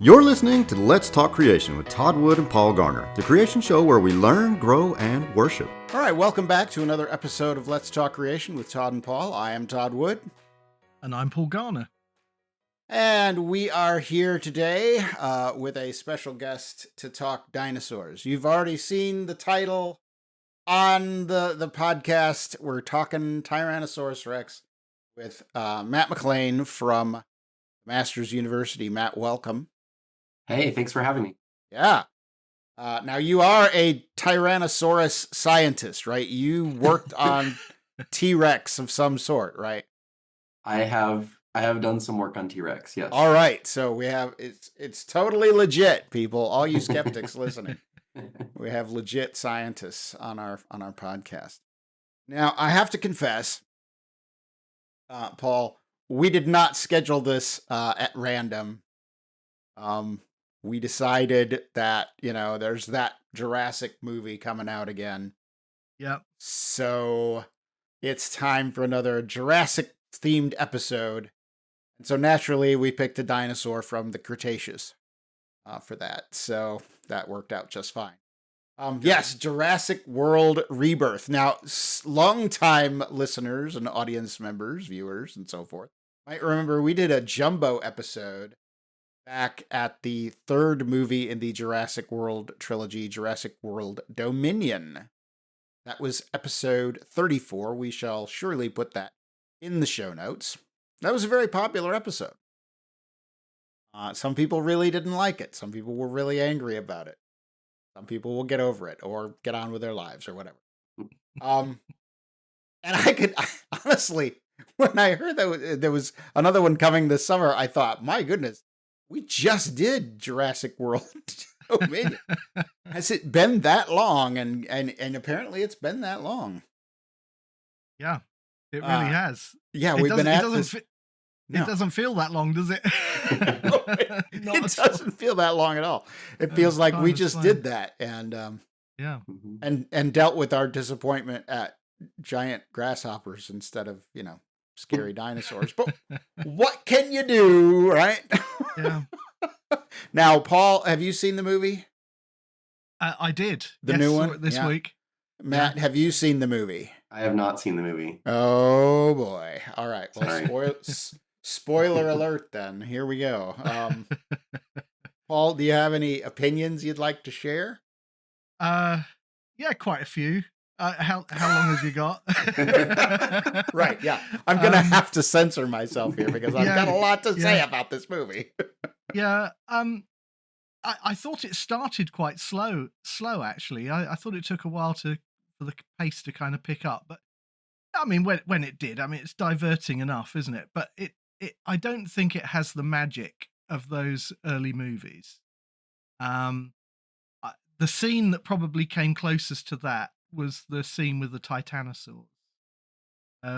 You're listening to Let's Talk Creation with Todd Wood and Paul Garner, the creation show where we learn, grow, and worship. All right, welcome back to another episode of Let's Talk Creation with Todd and Paul. I am Todd Wood. And I'm Paul Garner. And we are here today with a special guest to talk dinosaurs. You've already seen the title on the podcast. We're talking Tyrannosaurus Rex with Matt McLain from Masters University. Matt, welcome. Hey, thanks for having me. Yeah. Now, you are a Tyrannosaurus scientist, right? You worked on T-Rex of some sort, right? I have done some work on T-Rex, yes. All right. So we have it's totally legit, people. All you skeptics listening. We have legit scientists on our podcast. Now, I have to confess, Paul, we did not schedule this at random. We decided that, there's that Jurassic movie coming out again. Yep. So it's time for another Jurassic-themed episode. And so naturally, we picked a dinosaur from the Cretaceous for that. So that worked out just fine. Yes, Jurassic World Rebirth. Now, long-time listeners and audience members, viewers, and so forth, might remember we did a jumbo episode back at the third movie in the Jurassic World trilogy, Jurassic World Dominion. That was episode 34. We shall surely put that in the show notes. That was a very popular episode. Some people really didn't like it. Some people were really angry about it. Some people will get over it or get on with their lives or whatever. And honestly, when I heard that there was another one coming this summer, I thought, my goodness, we just did Jurassic World Dominion. Has it been that long? And apparently it's been that long. Yeah, it really has. Yeah, we've been at this. It doesn't feel that long, does it? It doesn't feel that long at all. It feels like we just did that and yeah, and dealt with our disappointment at giant grasshoppers instead of scary dinosaurs. But what can you do, right? Yeah. Now, Paul, have you seen the movie? I did. The new one this week. Matt, have you seen the movie? I have not seen the movie. Oh boy! All right. Well, spoiler alert. Then here we go. Paul, do you have any opinions you'd like to share? Yeah, quite a few. How long have you got? Right, yeah. I'm going to have to censor myself here because I've got a lot to say about this movie. Yeah. I thought it started quite slow actually. I thought it took a while for the pace to kind of pick up. But I mean, when it did, I mean, it's diverting enough, isn't it? But I don't think it has the magic of those early movies. The scene that probably came closest to that was the scene with the Tyrannosaurs,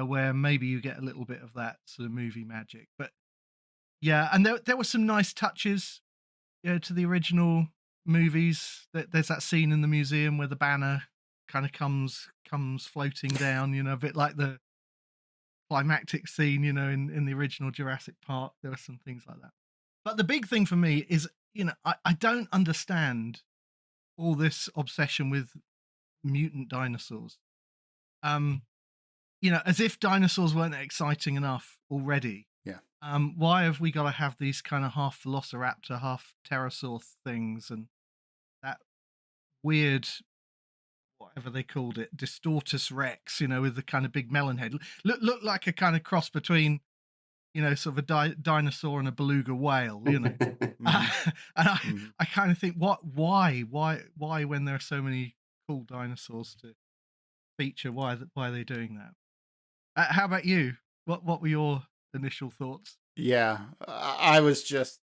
where maybe you get a little bit of that sort of movie magic. But yeah, and there were some nice touches to the original movies. There's that scene in the museum where the banner kind of comes floating down, a bit like the climactic scene, in the original Jurassic Park. There were some things like that. But the big thing for me is, I don't understand all this obsession with mutant dinosaurs. As if dinosaurs weren't exciting enough already. Yeah. Why have we got to have these kind of half velociraptor, half pterosaur things, and that weird, whatever they called it, Distortus Rex, with the kind of big melon head, look like a kind of cross between, sort of a dinosaur and a beluga whale, And I kind of think, why when there are so many cool dinosaurs to feature, why are they doing that? How about you? What were your initial thoughts? Yeah, I was just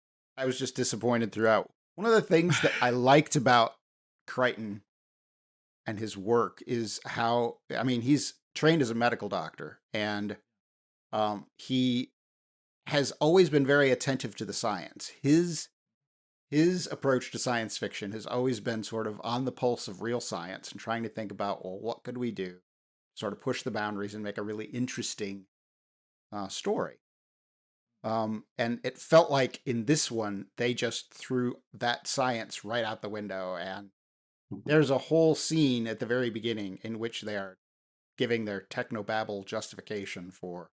disappointed throughout. One of the things that I liked about Crichton and his work is how, he's trained as a medical doctor, and he has always been very attentive to the science. His approach to science fiction has always been sort of on the pulse of real science and trying to think about, well, what could we do? Sort of push the boundaries and make a really interesting story. And it felt like in this one, they just threw that science right out the window. And there's a whole scene at the very beginning in which they are giving their technobabble justification for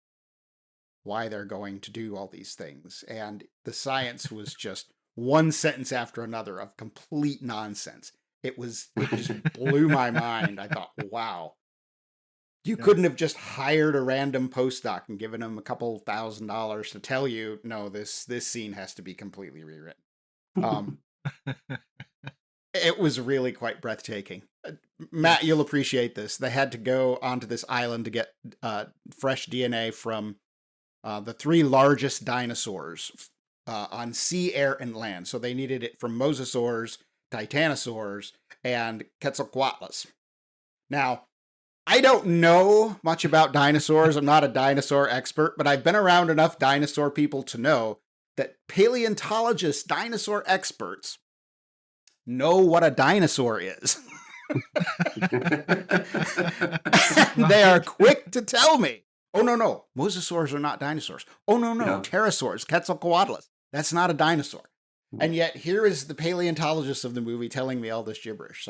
why they're going to do all these things. And the science was just one sentence after another of complete nonsense. It just blew my mind. I thought, wow. You couldn't have just hired a random postdoc and given him a couple $1,000s to tell you, no, this scene has to be completely rewritten. It was really quite breathtaking. Matt, you'll appreciate this. They had to go onto this island to get fresh DNA from the 3 largest dinosaurs on sea, air, and land. So they needed it from mosasaurs, titanosaurs, and quetzalcoatlus. Now, I don't know much about dinosaurs. I'm not a dinosaur expert, but I've been around enough dinosaur people to know that paleontologists, dinosaur experts, know what a dinosaur is. They are quick to tell me, oh, no, mosasaurs are not dinosaurs. Oh, no, pterosaurs, quetzalcoatlus. That's not a dinosaur. And yet here is the paleontologist of the movie telling me all this gibberish.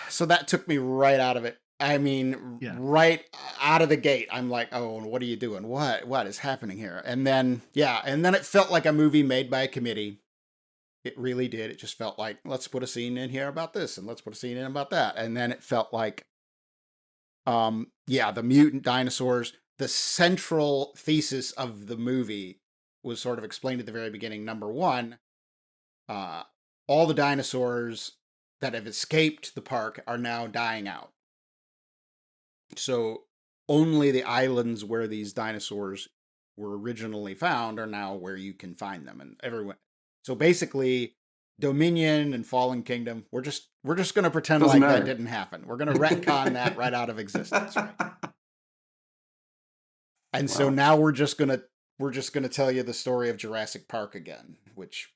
So that took me right out of it. I mean, right out of the gate, I'm like, oh, what are you doing? What is happening here? And then it felt like a movie made by a committee. It really did. It just felt like, let's put a scene in here about this, and let's put a scene in about that. And then it felt like, the mutant dinosaurs, the central thesis of the movie was sort of explained at the very beginning. Number one, all the dinosaurs that have escaped the park are now dying out. So only the islands where these dinosaurs were originally found are now where you can find them. And everyone. So basically, Dominion and Fallen Kingdom, we're just going to pretend like that didn't happen. We're going to retcon that right out of existence, right? And so now we're just going to tell you the story of Jurassic Park again, which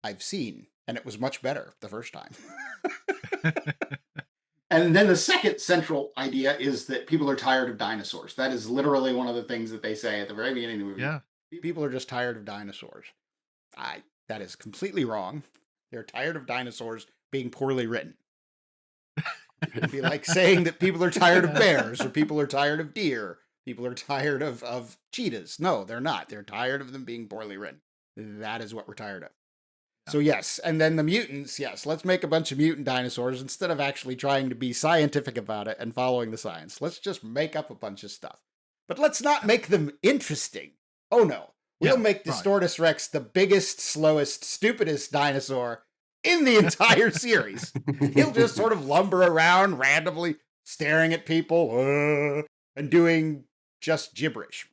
I've seen, and it was much better the first time. And then the second central idea is that people are tired of dinosaurs. That is literally one of the things that they say at the very beginning of the movie. Yeah. People are just tired of dinosaurs. That is completely wrong. They're tired of dinosaurs being poorly written. It'd be like saying that people are tired of bears, or people are tired of deer, people are tired of cheetahs. No, they're not. They're tired of them being poorly written. That is what we're tired of. So yes, and then the mutants, yes, let's make a bunch of mutant dinosaurs instead of actually trying to be scientific about it and following the science. Let's just make up a bunch of stuff. But let's not make them interesting. Oh no. We'll make Distortus Rex the biggest, slowest, stupidest dinosaur in the entire series. He'll just sort of lumber around randomly, staring at people and doing just gibberish.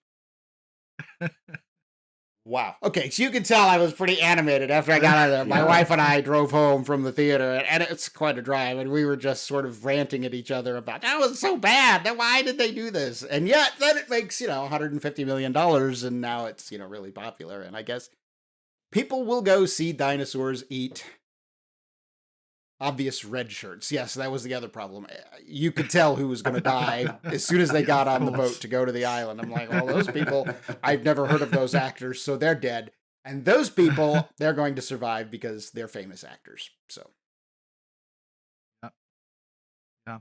Wow. Okay, so you can tell I was pretty animated after I got out of there. My wife and I drove home from the theater, and it's quite a drive, and we were just sort of ranting at each other about, that was so bad. Why did they do this? And yet, then it makes, $150 million, and now it's, really popular. And I guess people will go see dinosaurs eat obvious red shirts. Yes, that was the other problem. You could tell who was going to die as soon as they got on the boat to go to the island. I'm like, well, those people, I've never heard of those actors, so they're dead. And those people, they're going to survive because they're famous actors. So. Yeah.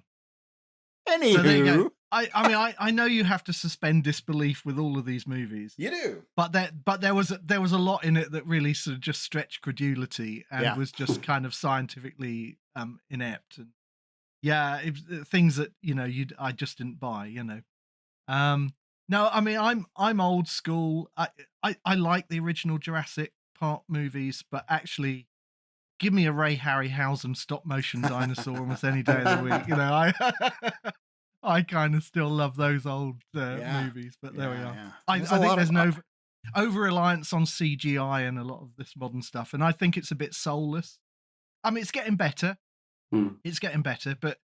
Anywho. So there you go. I know you have to suspend disbelief with all of these movies. You do. But there was a lot in it that really sort of just stretched credulity and was just kind of scientifically inept, and things that I just didn't buy. No, I'm old school. I like the original Jurassic Park movies, but actually, give me a Ray Harryhausen stop motion dinosaur almost any day of the week. I kind of still love those old movies, but there we are. Yeah. I think there's an over-reliance on CGI and a lot of this modern stuff, and I think it's a bit soulless. I mean, it's getting better. It's getting better, but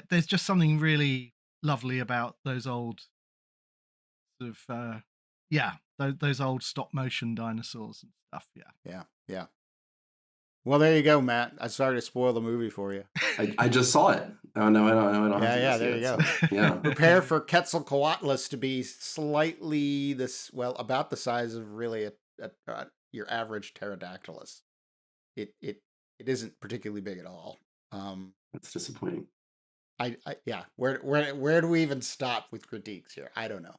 there's just something really lovely about those old sort of those old stop motion dinosaurs and stuff. Yeah. Well, there you go, Matt. I started to spoil the movie for you. I just saw it. Oh no, I don't have to Yeah, go see there you it. go. So, yeah. Prepare for Quetzalcoatlus to be slightly about the size of really your average pterodactylus. It isn't particularly big at all. That's disappointing. Yeah. Where do we even stop with critiques here? I don't know.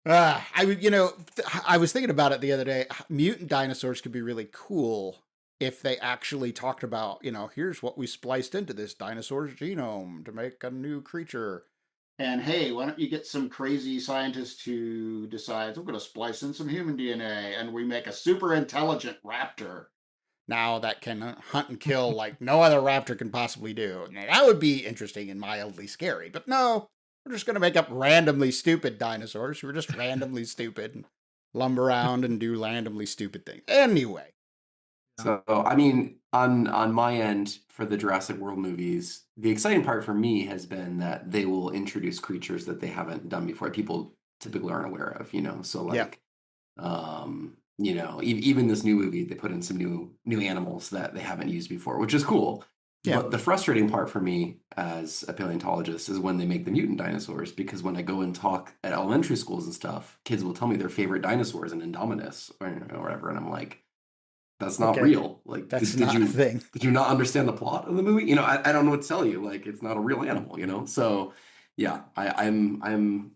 I was thinking about it the other day. Mutant dinosaurs could be really cool if they actually talked about, here's what we spliced into this dinosaur's genome to make a new creature. And hey, why don't you get some crazy scientist who decides we're going to splice in some human DNA and we make a super intelligent raptor now that can hunt and kill like no other raptor can possibly do. Now, that would be interesting and mildly scary. But no, we're just going to make up randomly stupid dinosaurs who are just randomly stupid and lumber around and do randomly stupid things. Anyway. So, I mean, on my end for the Jurassic World movies, the exciting part for me has been that they will introduce creatures that they haven't done before. People typically aren't aware of, So like, even this new movie, they put in some new animals that they haven't used before, which is cool. Yeah. But the frustrating part for me as a paleontologist is when they make the mutant dinosaurs, because when I go and talk at elementary schools and stuff, kids will tell me their favorite dinosaurs and Indominus or whatever, and I'm like, that's not real. Like, that's not a thing. Did you not understand the plot of the movie? I don't know what to tell you. Like, it's not a real animal. So, yeah, I'm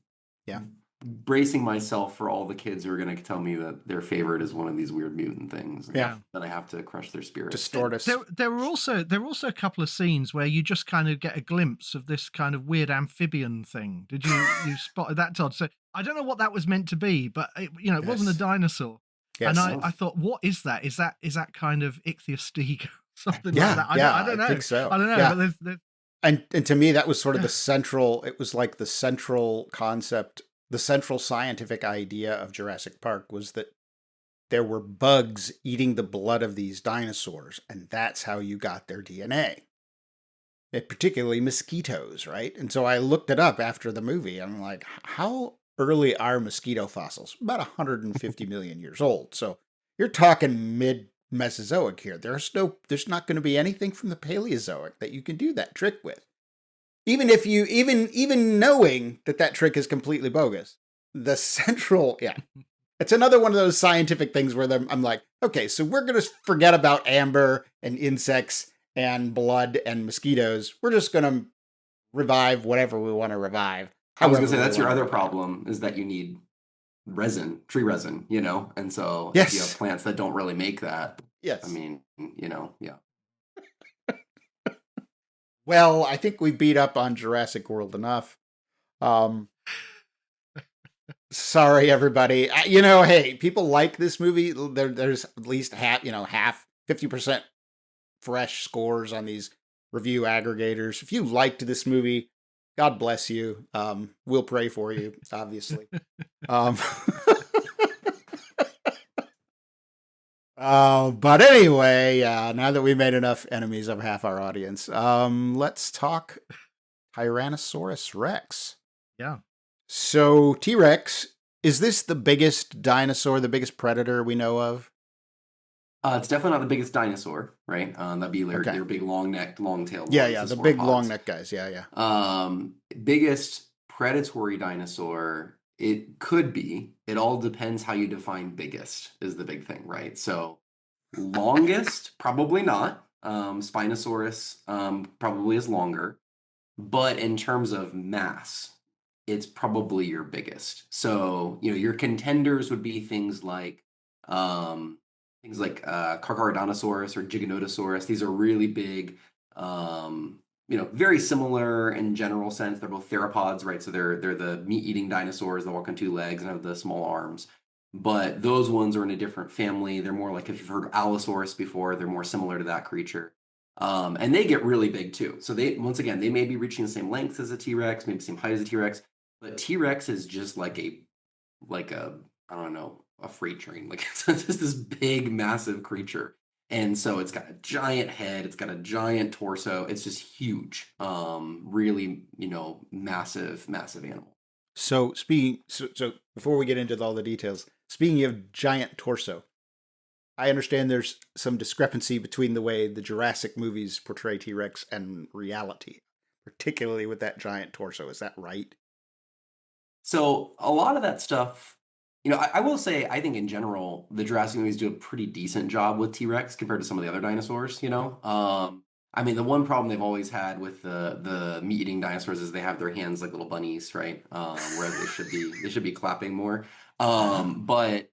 bracing myself for all the kids who are going to tell me that their favorite is one of these weird mutant things. Yeah, that I have to crush their spirit. Distort us. There were also a couple of scenes where you just kind of get a glimpse of this kind of weird amphibian thing. Did you spotted that, Todd? So I don't know what that was meant to be, but it wasn't a dinosaur. Yes. And I thought, what is that? Is that kind of ichthyostega or something like that? I don't know. I think so. I don't know. Yeah. But there's... And to me, that was sort of the central. It was like the central concept, the central scientific idea of Jurassic Park was that there were bugs eating the blood of these dinosaurs, and that's how you got their DNA. Particularly mosquitoes, right? And so I looked it up after the movie. I'm like, how early are mosquito fossils? About 150 million years old. So you're talking mid-Mesozoic here. There's not going to be anything from the Paleozoic that you can do that trick with. Even if you even knowing that trick is completely bogus, the central it's another one of those scientific things where I'm like, okay, so we're going to forget about amber and insects and blood and mosquitoes. We're just going to revive whatever we want to revive. I was going to say that's your other problem is that you need resin, tree resin, and so if you have plants that don't really make that. Yes. I mean, yeah. Well, I think we beat up on Jurassic World enough. Sorry, everybody. Hey, people like this movie. There's at least half 50% fresh scores on these review aggregators. If you liked this movie, God bless you. We'll pray for you, obviously. But anyway, now that we made enough enemies of half our audience, let's talk Tyrannosaurus Rex. Yeah. So T-Rex, is this the biggest dinosaur, the biggest predator we know of? It's definitely not the biggest dinosaur, right? That'd be their big long-necked, long-tailed. Yeah, the big long-necked guys. Yeah. Biggest predatory dinosaur, it could be. It all depends how you define biggest is the big thing, right? So longest, probably not. Spinosaurus probably is longer. But in terms of mass, it's probably your biggest. So, your contenders would be things like Carcharodontosaurus or Giganotosaurus. These are really big, very similar in general sense. They're both theropods, right? So they're the meat-eating dinosaurs that walk on two legs and have the small arms. But those ones are in a different family. They're more like, if you've heard of Allosaurus before, they're more similar to that creature. And they get really big too. So they may be reaching the same length as a T-Rex, maybe the same height as a T-Rex, but T-Rex is just like a I don't know, a freight train. Like it's just this big, massive creature. And so it's got a giant head, it's got a giant torso. It's just huge. Really, massive, massive animal. So so before we get into all the details, speaking of giant torso, I understand there's some discrepancy between the way the Jurassic movies portray T-Rex and reality, particularly with that giant torso. Is that right? So a lot of that stuff, I will say, I think in general, the Jurassic movies do a pretty decent job with T-Rex compared to some of the other dinosaurs, I mean, the one problem they've always had with the meat-eating dinosaurs is they have their hands like little bunnies, right? Where they should be clapping more. But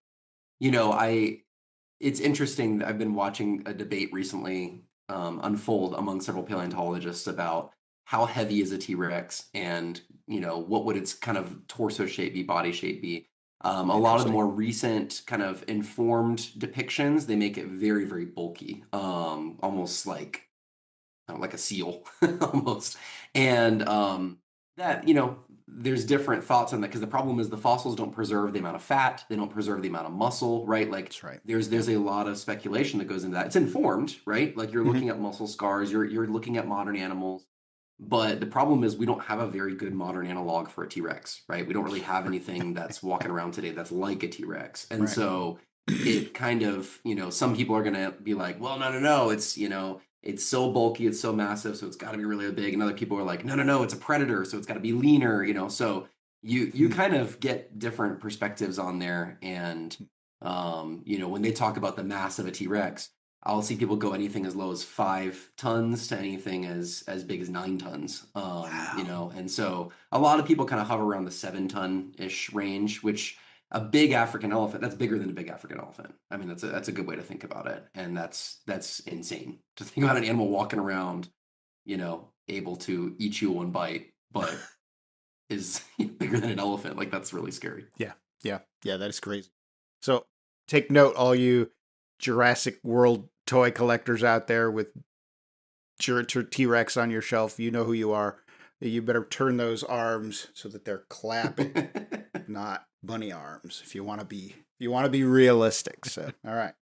it's interesting. I've been watching a debate recently unfold among several paleontologists about how heavy is a T-Rex and, what would its kind of torso shape be, body shape be. A lot of the more recent kind of informed depictions, they make it very, very bulky, almost like a seal almost. And there's different thoughts on that because the problem is the fossils don't preserve the amount of fat, they don't preserve the amount of muscle, right? Like That's right. there's a lot of speculation that goes into that. It's informed, right? Like you're Mhm. looking at muscle scars, you're looking at modern animals. But the problem is we don't have a very good modern analog for a T-Rex, right? We don't really have anything that's walking around today that's like a T-Rex. And Right. so it kind of, some people are going to be like, well, no, it's, it's so bulky, it's so massive, so it's got to be really big. And other people are like, no, it's a predator, so it's got to be leaner, So you kind of get different perspectives on there. And, when they talk about the mass of a T-Rex, I'll see people go anything as low as 5 tons to anything as big as 9 tons. Wow. And so a lot of people kind of hover around the 7-ton-ish range, which a big African elephant, that's bigger than a big African elephant. I mean, that's a good way to think about it. And that's insane to think about an animal walking around, able to eat you one bite, but is bigger than an elephant. Like that's really scary. Yeah, that is crazy. So take note, all you Jurassic World toy collectors out there with T-Rex on your shelf. You know who you are. You better turn those arms so that they're clapping, not bunny arms. If you want to be realistic. So, all right,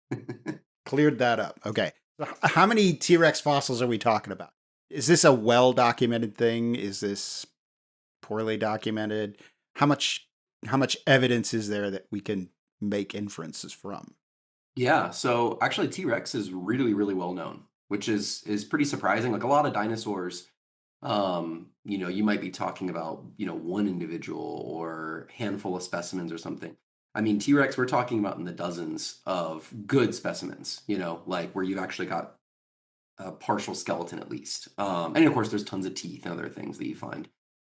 cleared that up. Okay, so how many T-Rex fossils are we talking about? Is this a well-documented thing? Is this poorly documented? How much evidence is there that we can make inferences from? Yeah, so actually T-Rex is really, really well known, which is pretty surprising. Like a lot of dinosaurs, you might be talking about, one individual or handful of specimens or something. I mean, T-Rex, we're talking about in the dozens of good specimens, like where you've actually got a partial skeleton at least. And of course, there's tons of teeth and other things that you find.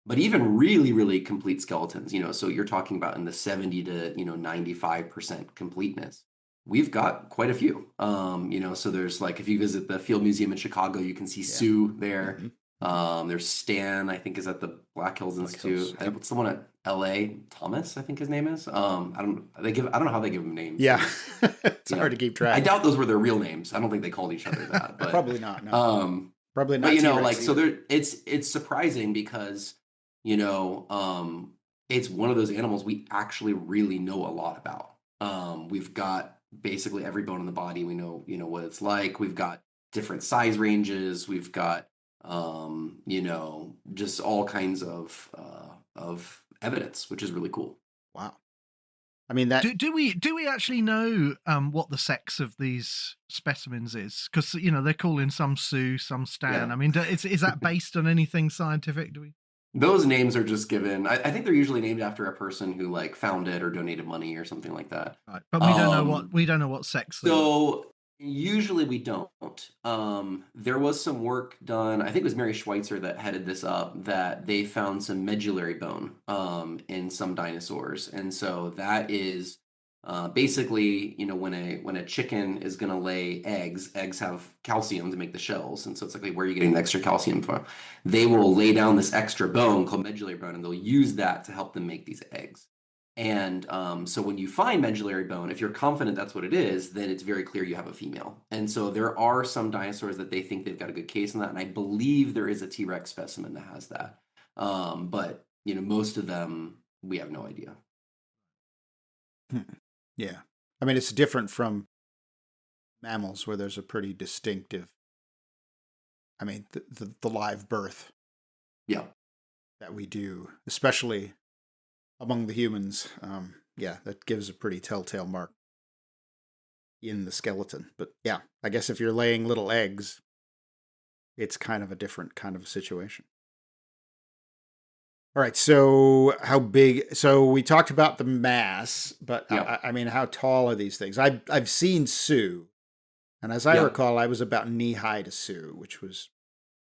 But even really, really complete skeletons, so you're talking about in the 70 to 95% completeness. We've got quite a few. So there's like if you visit the Field Museum in Chicago, you can see Sue there. There's Stan, I think, is at the Black Hills Institute. Yep. What's the one at LA? Thomas, I think his name is. I don't know how they give them names. Yeah, it's hard to keep track. I doubt those were their real names. I don't think they called each other that. But probably not. No. Probably not. But T-Rex so either. there, it's surprising because it's one of those animals we actually really know a lot about. We've got basically every bone in the body. We know, what it's like. We've got different size ranges. We've got, just all kinds of evidence, which is really cool. Wow. I mean that. Do we actually know what the sex of these specimens is? Because they're calling some Sue, some Stan. Yeah. I mean, is that based on anything scientific? Do we? Those names are just given. I think they're usually named after a person who like found it or donated money or something like that. Right, but we don't know what sex. So usually we don't. There was some work done. I think it was Mary Schweitzer that headed this up. That they found some medullary bone in some dinosaurs, and so that is basically when a chicken is going to lay eggs have calcium to make the shells, and so it's like where are you getting the extra calcium from? They will lay down this extra bone called medullary bone, and they'll use that to help them make these eggs. And so when you find medullary bone, if you're confident that's what it is, then it's very clear you have a female. And so there are some dinosaurs that they think they've got a good case in that, and I believe there is a T-Rex specimen that has that. But most of them we have no idea. Yeah. I mean, it's different from mammals where there's a pretty distinctive, I mean, the live birth Yeah. that we do, especially among the humans. That gives a pretty telltale mark. in the skeleton. But yeah, I guess if you're laying little eggs, it's kind of a different kind of situation. All right, so how big? So we talked about the mass, but Yeah. I mean, how tall are these things? I've seen Sue, and as I Yeah. recall, I was about knee high to Sue, which was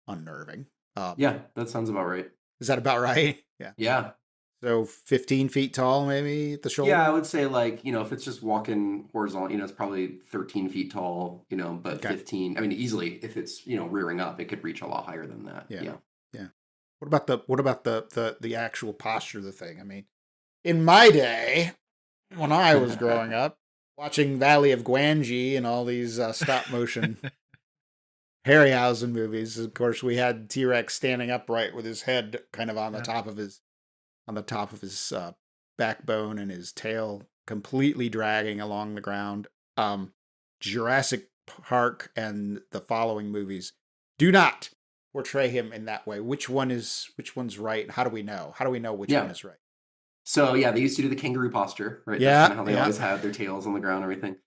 unnerving. Yeah, that sounds about right. Is that about right? Yeah. Yeah. So 15 feet tall, maybe at the shoulder. Yeah, I would say like, if it's just walking horizontal, it's probably 13 feet tall, but Okay. 15. I mean, easily if it's, rearing up, it could reach a lot higher than that. Yeah. Yeah. Yeah. What about the actual posture of the thing? I mean, in my day, when I was growing up, watching Valley of Gwangi and all these stop motion Harryhausen movies, of course, we had T-Rex standing upright with his head kind of on the top of his backbone and his tail completely dragging along the ground. Jurassic Park and the following movies do not portray him in that way. Which one's right? How do we know? How do we know which one is right? So yeah, they used to do the kangaroo posture, right? Yeah, That's kind of how they always had their tails on the ground and everything.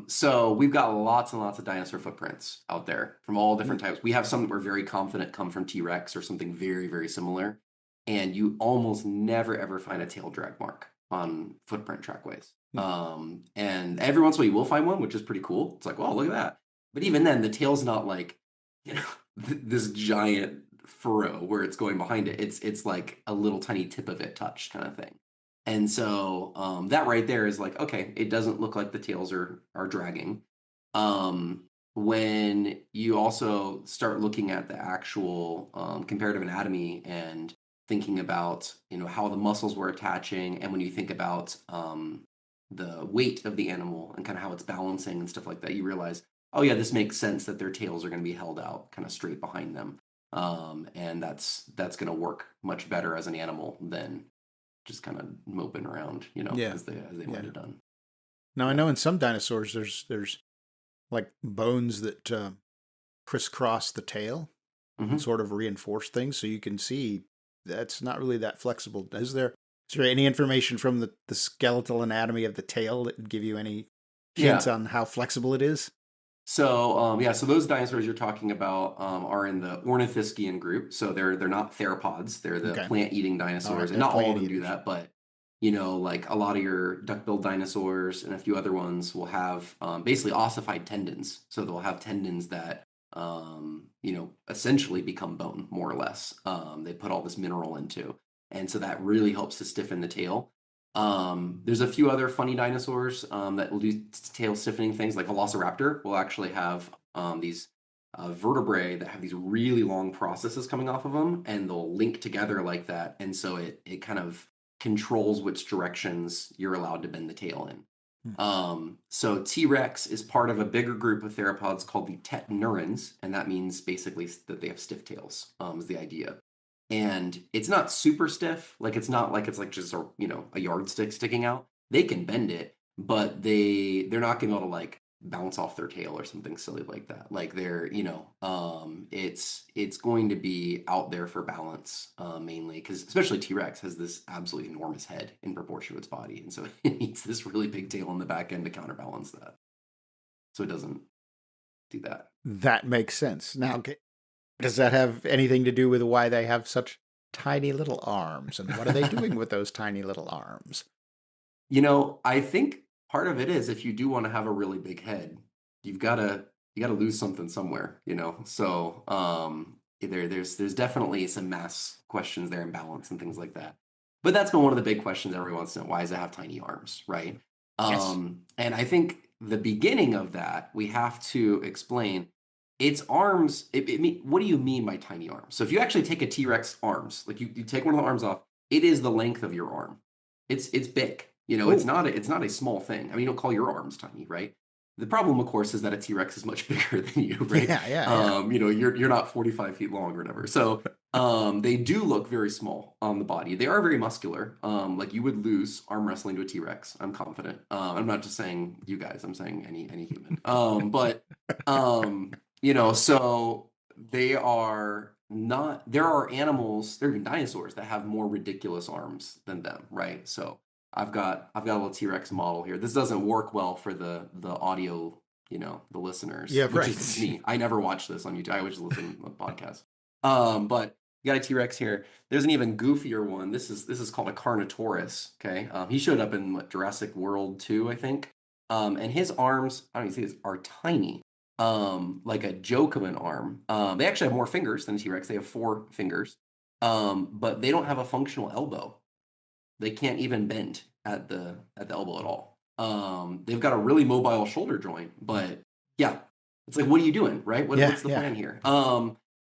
So we've got lots and lots of dinosaur footprints out there from all different types. We have some that we're very confident come from T-Rex or something very, very similar. And you almost never ever find a tail drag mark on footprint trackways. And every once in a while you will find one, which is pretty cool. It's like, well, look at that. But even then, the tail's not like, this giant furrow where it's going behind it. It's like a little tiny tip of it touched kind of thing. And so that right there is like, okay, it doesn't look like the tails are dragging. When you also start looking at the actual comparative anatomy and thinking about how the muscles were attaching, and when you think about the weight of the animal and kind of how it's balancing and stuff like that, you realize, oh yeah, this makes sense that their tails are going to be held out kind of straight behind them, and that's going to work much better as an animal than just kind of moping around, as they might have done. Now I know in some dinosaurs there's like bones that crisscross the tail and sort of reinforce things, so you can see that's not really that flexible. Is there any information from the skeletal anatomy of the tail that would give you any hints on how flexible it is? So so those dinosaurs you're talking about are in the ornithischian group. So they're not theropods. They're the plant-eating dinosaurs, and not all of them do that, but like a lot of your duck-billed dinosaurs and a few other ones will have basically ossified tendons. So they'll have tendons that essentially become bone, more or less. They put all this mineral into, and so that really helps to stiffen the tail. There's a few other funny dinosaurs that will do tail stiffening things, like Velociraptor will actually have these vertebrae that have these really long processes coming off of them, and they'll link together like that, and so it kind of controls which directions you're allowed to bend the tail in. So T-Rex is part of a bigger group of theropods called the Tetnurans, and that means basically that they have stiff tails, is the idea. And it's not super stiff, like it's not like it's like just a yardstick sticking out. They can bend it, but they're not gonna be able to like bounce off their tail or something silly like that. Like they're it's going to be out there for balance mainly, because especially T-Rex has this absolutely enormous head in proportion to its body, and so it needs this really big tail on the back end to counterbalance that, so it doesn't do that. That makes sense. Now, does that have anything to do with why they have such tiny little arms, and what are they doing with those tiny little arms? I think part of it is, if you do want to have a really big head, you got to lose something somewhere, So there's definitely some mass questions there, and balance and things like that. But that's been one of the big questions every once in a while. Why does it have tiny arms, right? Yes. And I think the beginning of that, we have to explain its arms. What do you mean by tiny arms? So if you actually take a T-Rex arms, like you take one of the arms off, it is the length of your arm. It's big. It's not a small thing. I mean, you don't call your arms tiny, right? The problem, of course, is that a T-Rex is much bigger than you, right? Yeah. You're not 45 feet long or whatever. So they do look very small on the body. They are very muscular. Like you would lose arm wrestling to a T-Rex, I'm confident. I'm not just saying you guys, I'm saying any human. So they are not, there are animals, there are even dinosaurs that have more ridiculous arms than them, right? So I've got a little T-Rex model here. This doesn't work well for the audio, the listeners, Yeah, which right. is me. I never watch this on YouTube. I always listen to the podcast. But you got a T-Rex here. There's an even goofier one. This is called a Carnotaurus. Okay, he showed up in Jurassic World 2, I think. And his arms, I don't even see this, are tiny, like a joke of an arm. They actually have more fingers than T-Rex. They have 4 fingers, but they don't have a functional elbow. They can't even bend at the elbow at all. They've got a really mobile shoulder joint, but yeah, it's like, what are you doing, right? What's the plan here?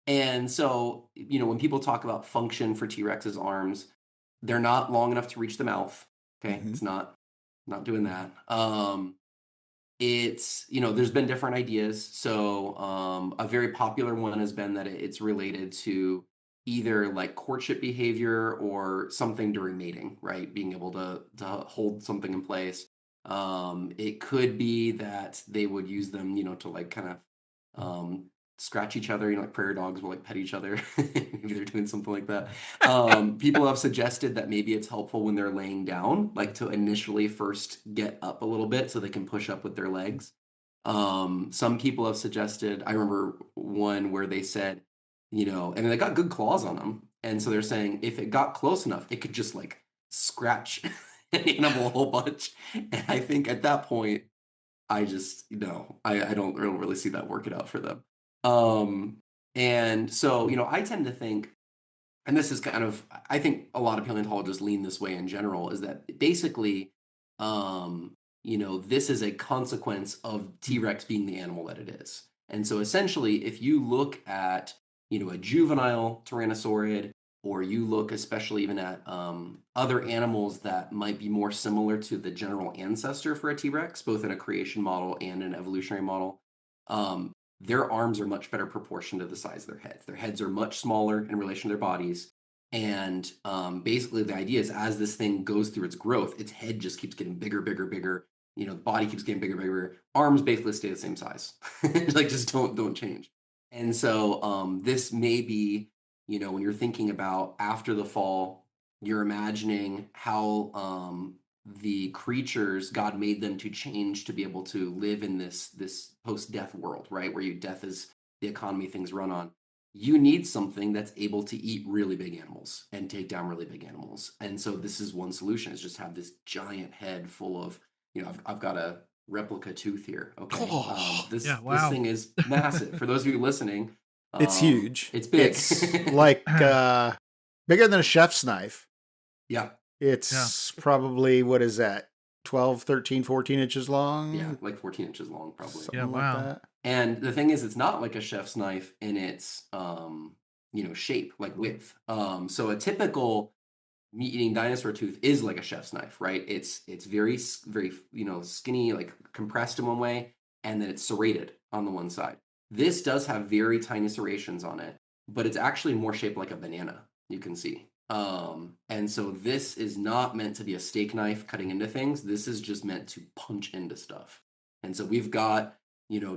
And so, when people talk about function for T-Rex's arms, they're not long enough to reach the mouth. Okay, it's not doing that. It's, there's been different ideas. So a very popular one has been that it's related to either like courtship behavior or something during mating, right? Being able to hold something in place. It could be that they would use them, to like kind of scratch each other, like prairie dogs will like pet each other. Maybe they're doing something like that. People have suggested that maybe it's helpful when they're laying down, like to initially first get up a little bit so they can push up with their legs. Some people have suggested, I remember one where they said, and they got good claws on them. And so they're saying if it got close enough, it could just like scratch an animal a whole bunch. And I think at that point, I just, I don't really see that working out for them. And so, I tend to think, and this is kind of, I think a lot of paleontologists lean this way in general, is that basically, this is a consequence of T-Rex being the animal that it is. And so essentially, if you look at, a juvenile Tyrannosaurid, or you look especially even at other animals that might be more similar to the general ancestor for a T-Rex, both in a creation model and an evolutionary model, their arms are much better proportioned to the size of their heads. Their heads are much smaller in relation to their bodies. And basically the idea is as this thing goes through its growth, its head just keeps getting bigger, bigger, bigger. The body keeps getting bigger, bigger. Arms basically stay the same size. Like just don't change. And so this may be, when you're thinking about after the fall, you're imagining how the creatures, God made them to change to be able to live in this post-death world, right? Where death is the economy things run on. You need something that's able to eat really big animals and take down really big animals. And so this is one solution, is just have this giant head full of, I've got a replica tooth here. Okay. This thing is massive. For those of you listening, it's huge. It's big. It's like bigger than a chef's knife. Yeah. It's probably, what is that? 12, 13, 14 inches long? Yeah, like 14 inches long, probably. Something like that. And the thing is, it's not like a chef's knife in its, shape, like width. So a typical meat-eating dinosaur tooth is like a chef's knife, right? It's very, very, skinny, like compressed in one way, and then it's serrated on the one side. This does have very tiny serrations on it, but it's actually more shaped like a banana, you can see. And so this is not meant to be a steak knife cutting into things. This is just meant to punch into stuff. And so we've got,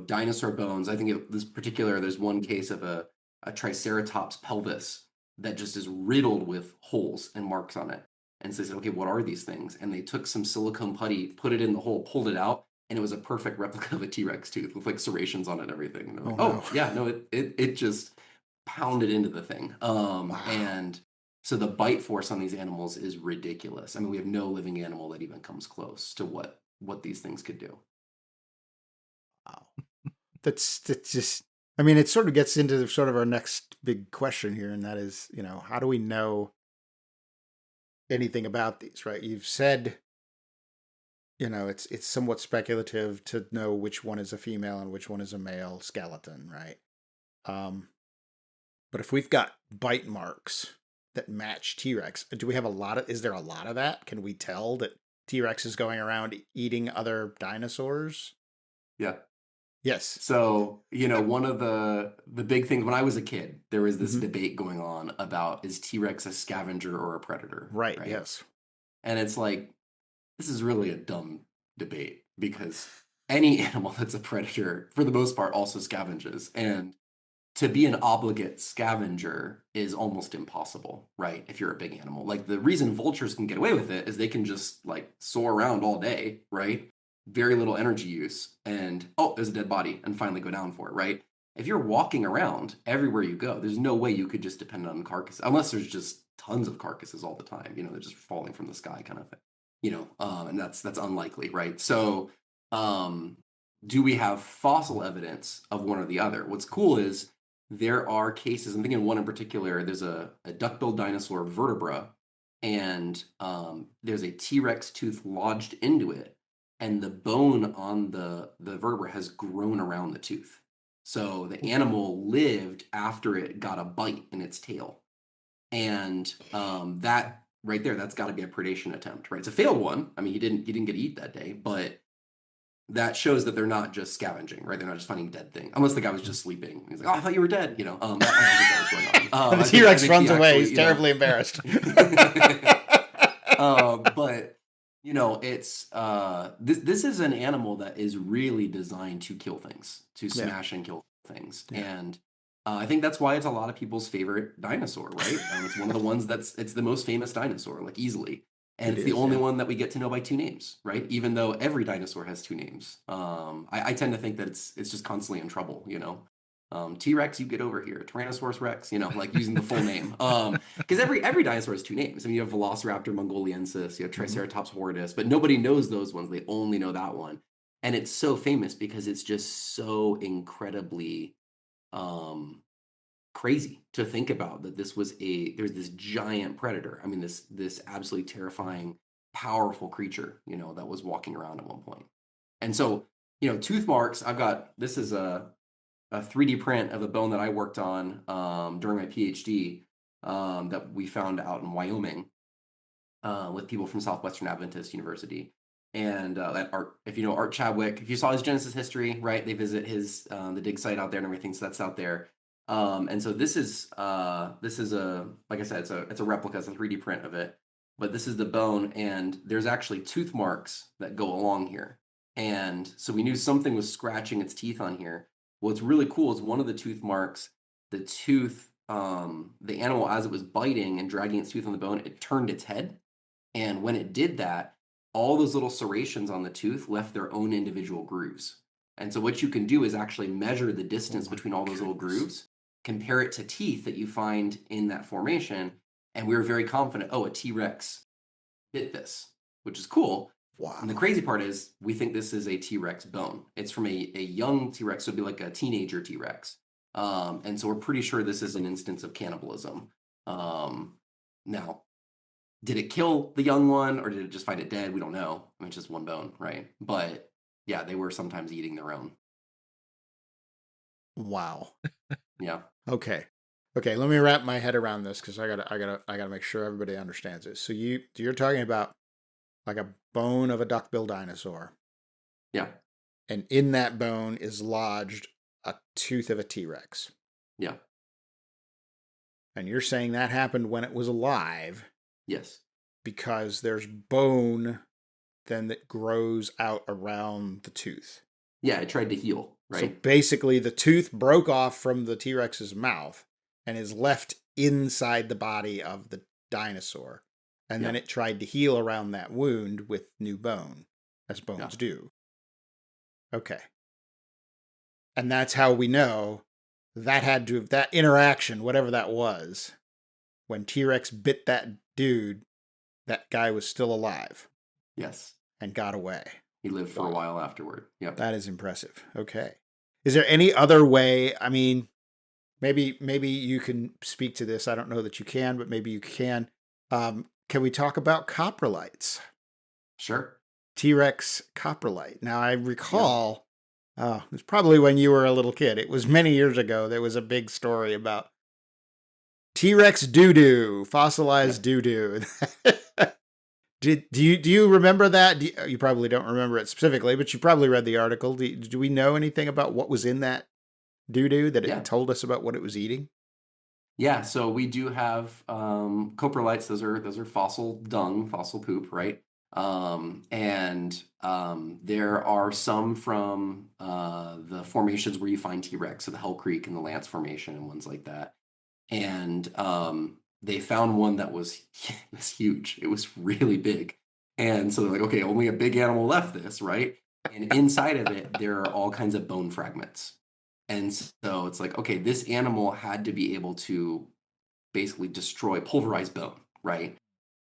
dinosaur bones. I think there's one case of a Triceratops pelvis that just is riddled with holes and marks on it. And so they said, okay, what are these things? And they took some silicone putty, put it in the hole, pulled it out, and it was a perfect replica of a T-Rex tooth with like serrations on it and everything. And they're like, it just pounded into the thing. And so the bite force on these animals is ridiculous. I mean, we have no living animal that even comes close to what these things could do. Wow. That's just, I mean, it sort of gets into sort of our next big question here, and that is, how do we know anything about these, right? You've said, it's somewhat speculative to know which one is a female and which one is a male skeleton, right? But if we've got bite marks that match T-Rex, is there a lot of that? Can we tell that T-Rex is going around eating other dinosaurs? Yeah. Yes. So, one of the big things when I was a kid, there was this debate going on about, is T-Rex a scavenger or a predator? Right. Yes. And it's like, this is really a dumb debate, because any animal that's a predator, for the most part, also scavenges. And to be an obligate scavenger is almost impossible, right? If you're a big animal. Like the reason vultures can get away with it is they can just like soar around all day, right? Very little energy use, and oh, there's a dead body, and finally go down for it, right? If you're walking around everywhere you go, there's no way you could just depend on carcasses, unless there's just tons of carcasses all the time. You know, they're just falling from the sky, kind of thing. You know, and that's unlikely, right? So, do we have fossil evidence of one or the other? What's cool is there are cases. I'm thinking of one in particular. There's a duck-billed dinosaur vertebra, and there's a T-Rex tooth lodged into it, and the bone on the vertebra has grown around the tooth. So the animal lived after it got a bite in its tail. And that right there, that's got to be a predation attempt, right? It's a failed one. I mean, he didn't get eat that day, but that shows that they're not just scavenging, right? They're not just finding dead things, unless the guy was just sleeping. He's like, "Oh, I thought you were dead," you know. I don't think that was going on. The T-Rex runs away. He's terribly embarrassed. But you know, it's this is an animal that is really designed to kill things, to smash and kill things, and I think that's why it's a lot of people's favorite dinosaur, right? It's one of the ones it's the most famous dinosaur, like easily, and it's the only one that we get to know by two names, right? Even though every dinosaur has two names. I tend to think that it's just constantly in trouble, you know. T-Rex, you get over here. Tyrannosaurus Rex, you know, like using the full name. Because every dinosaur has two names. I mean, you have Velociraptor mongoliensis, you have Triceratops horridus, but nobody knows those ones. They only know that one. And it's so famous because it's just so incredibly crazy to think about that there's this giant predator. I mean, this absolutely terrifying, powerful creature, you know, that was walking around at one point. And so, you know, tooth marks, this is a 3D print of a bone that I worked on during my PhD that we found out in Wyoming with people from Southwestern Adventist University. And that Art, if you know Art Chadwick, if you saw his Genesis history, right, they visit his the dig site out there and everything, so that's out there. And so this is a, like I said, it's a replica, it's a 3D print of it, but this is the bone, and there's actually tooth marks that go along here. And so we knew something was scratching its teeth on here. What's really cool is one of the tooth marks, the animal, as it was biting and dragging its tooth on the bone, it turned its head. And when it did that, all those little serrations on the tooth left their own individual grooves. And so what you can do is actually measure the distance between all those little grooves, compare it to teeth that you find in that formation. And we were very confident, a T-Rex bit this, which is cool. Wow. And the crazy part is we think this is a T-Rex bone. It's from a young T-Rex, so it'd be like a teenager T-Rex. And so we're pretty sure this is an instance of cannibalism. Now, did it kill the young one or did it just find it dead? We don't know. I mean, it's just one bone, right? But yeah, they were sometimes eating their own. Wow. Yeah. Okay, let me wrap my head around this because I gotta make sure everybody understands this. So you're talking about like a bone of a duck-billed dinosaur. Yeah. And in that bone is lodged a tooth of a T-Rex. Yeah. And you're saying that happened when it was alive. Yes. Because there's bone then that grows out around the tooth. Yeah, it tried to heal, right? So basically the tooth broke off from the T-Rex's mouth and is left inside the body of the dinosaur. And then it tried to heal around that wound with new bone, as bones do. Okay. And that's how we know that interaction, whatever that was, when T-Rex bit that dude, that guy was still alive. Yes. And got away. He lived for a while afterward. Yep. That is impressive. Okay. Is there any other way? I mean, maybe you can speak to this. I don't know that you can, but maybe you can. Can we talk about coprolites? Sure. T-Rex coprolite. Now, I recall, it was probably when you were a little kid. It was many years ago. There was a big story about T-Rex doo-doo, fossilized doo-doo. Do you remember that? You probably don't remember it specifically, but you probably read the article. Do we know anything about what was in that doo-doo that it told us about what it was eating? Yeah, so we do have coprolites. Those are fossil dung, fossil poop, right? There are some from the formations where you find T-Rex, so the Hell Creek and the Lance Formation and ones like that. And they found one that was huge. It was really big. And so they're like, okay, only a big animal left this, right? And inside of it, there are all kinds of bone fragments. And so it's like, okay, this animal had to be able to basically destroy pulverized bone, right?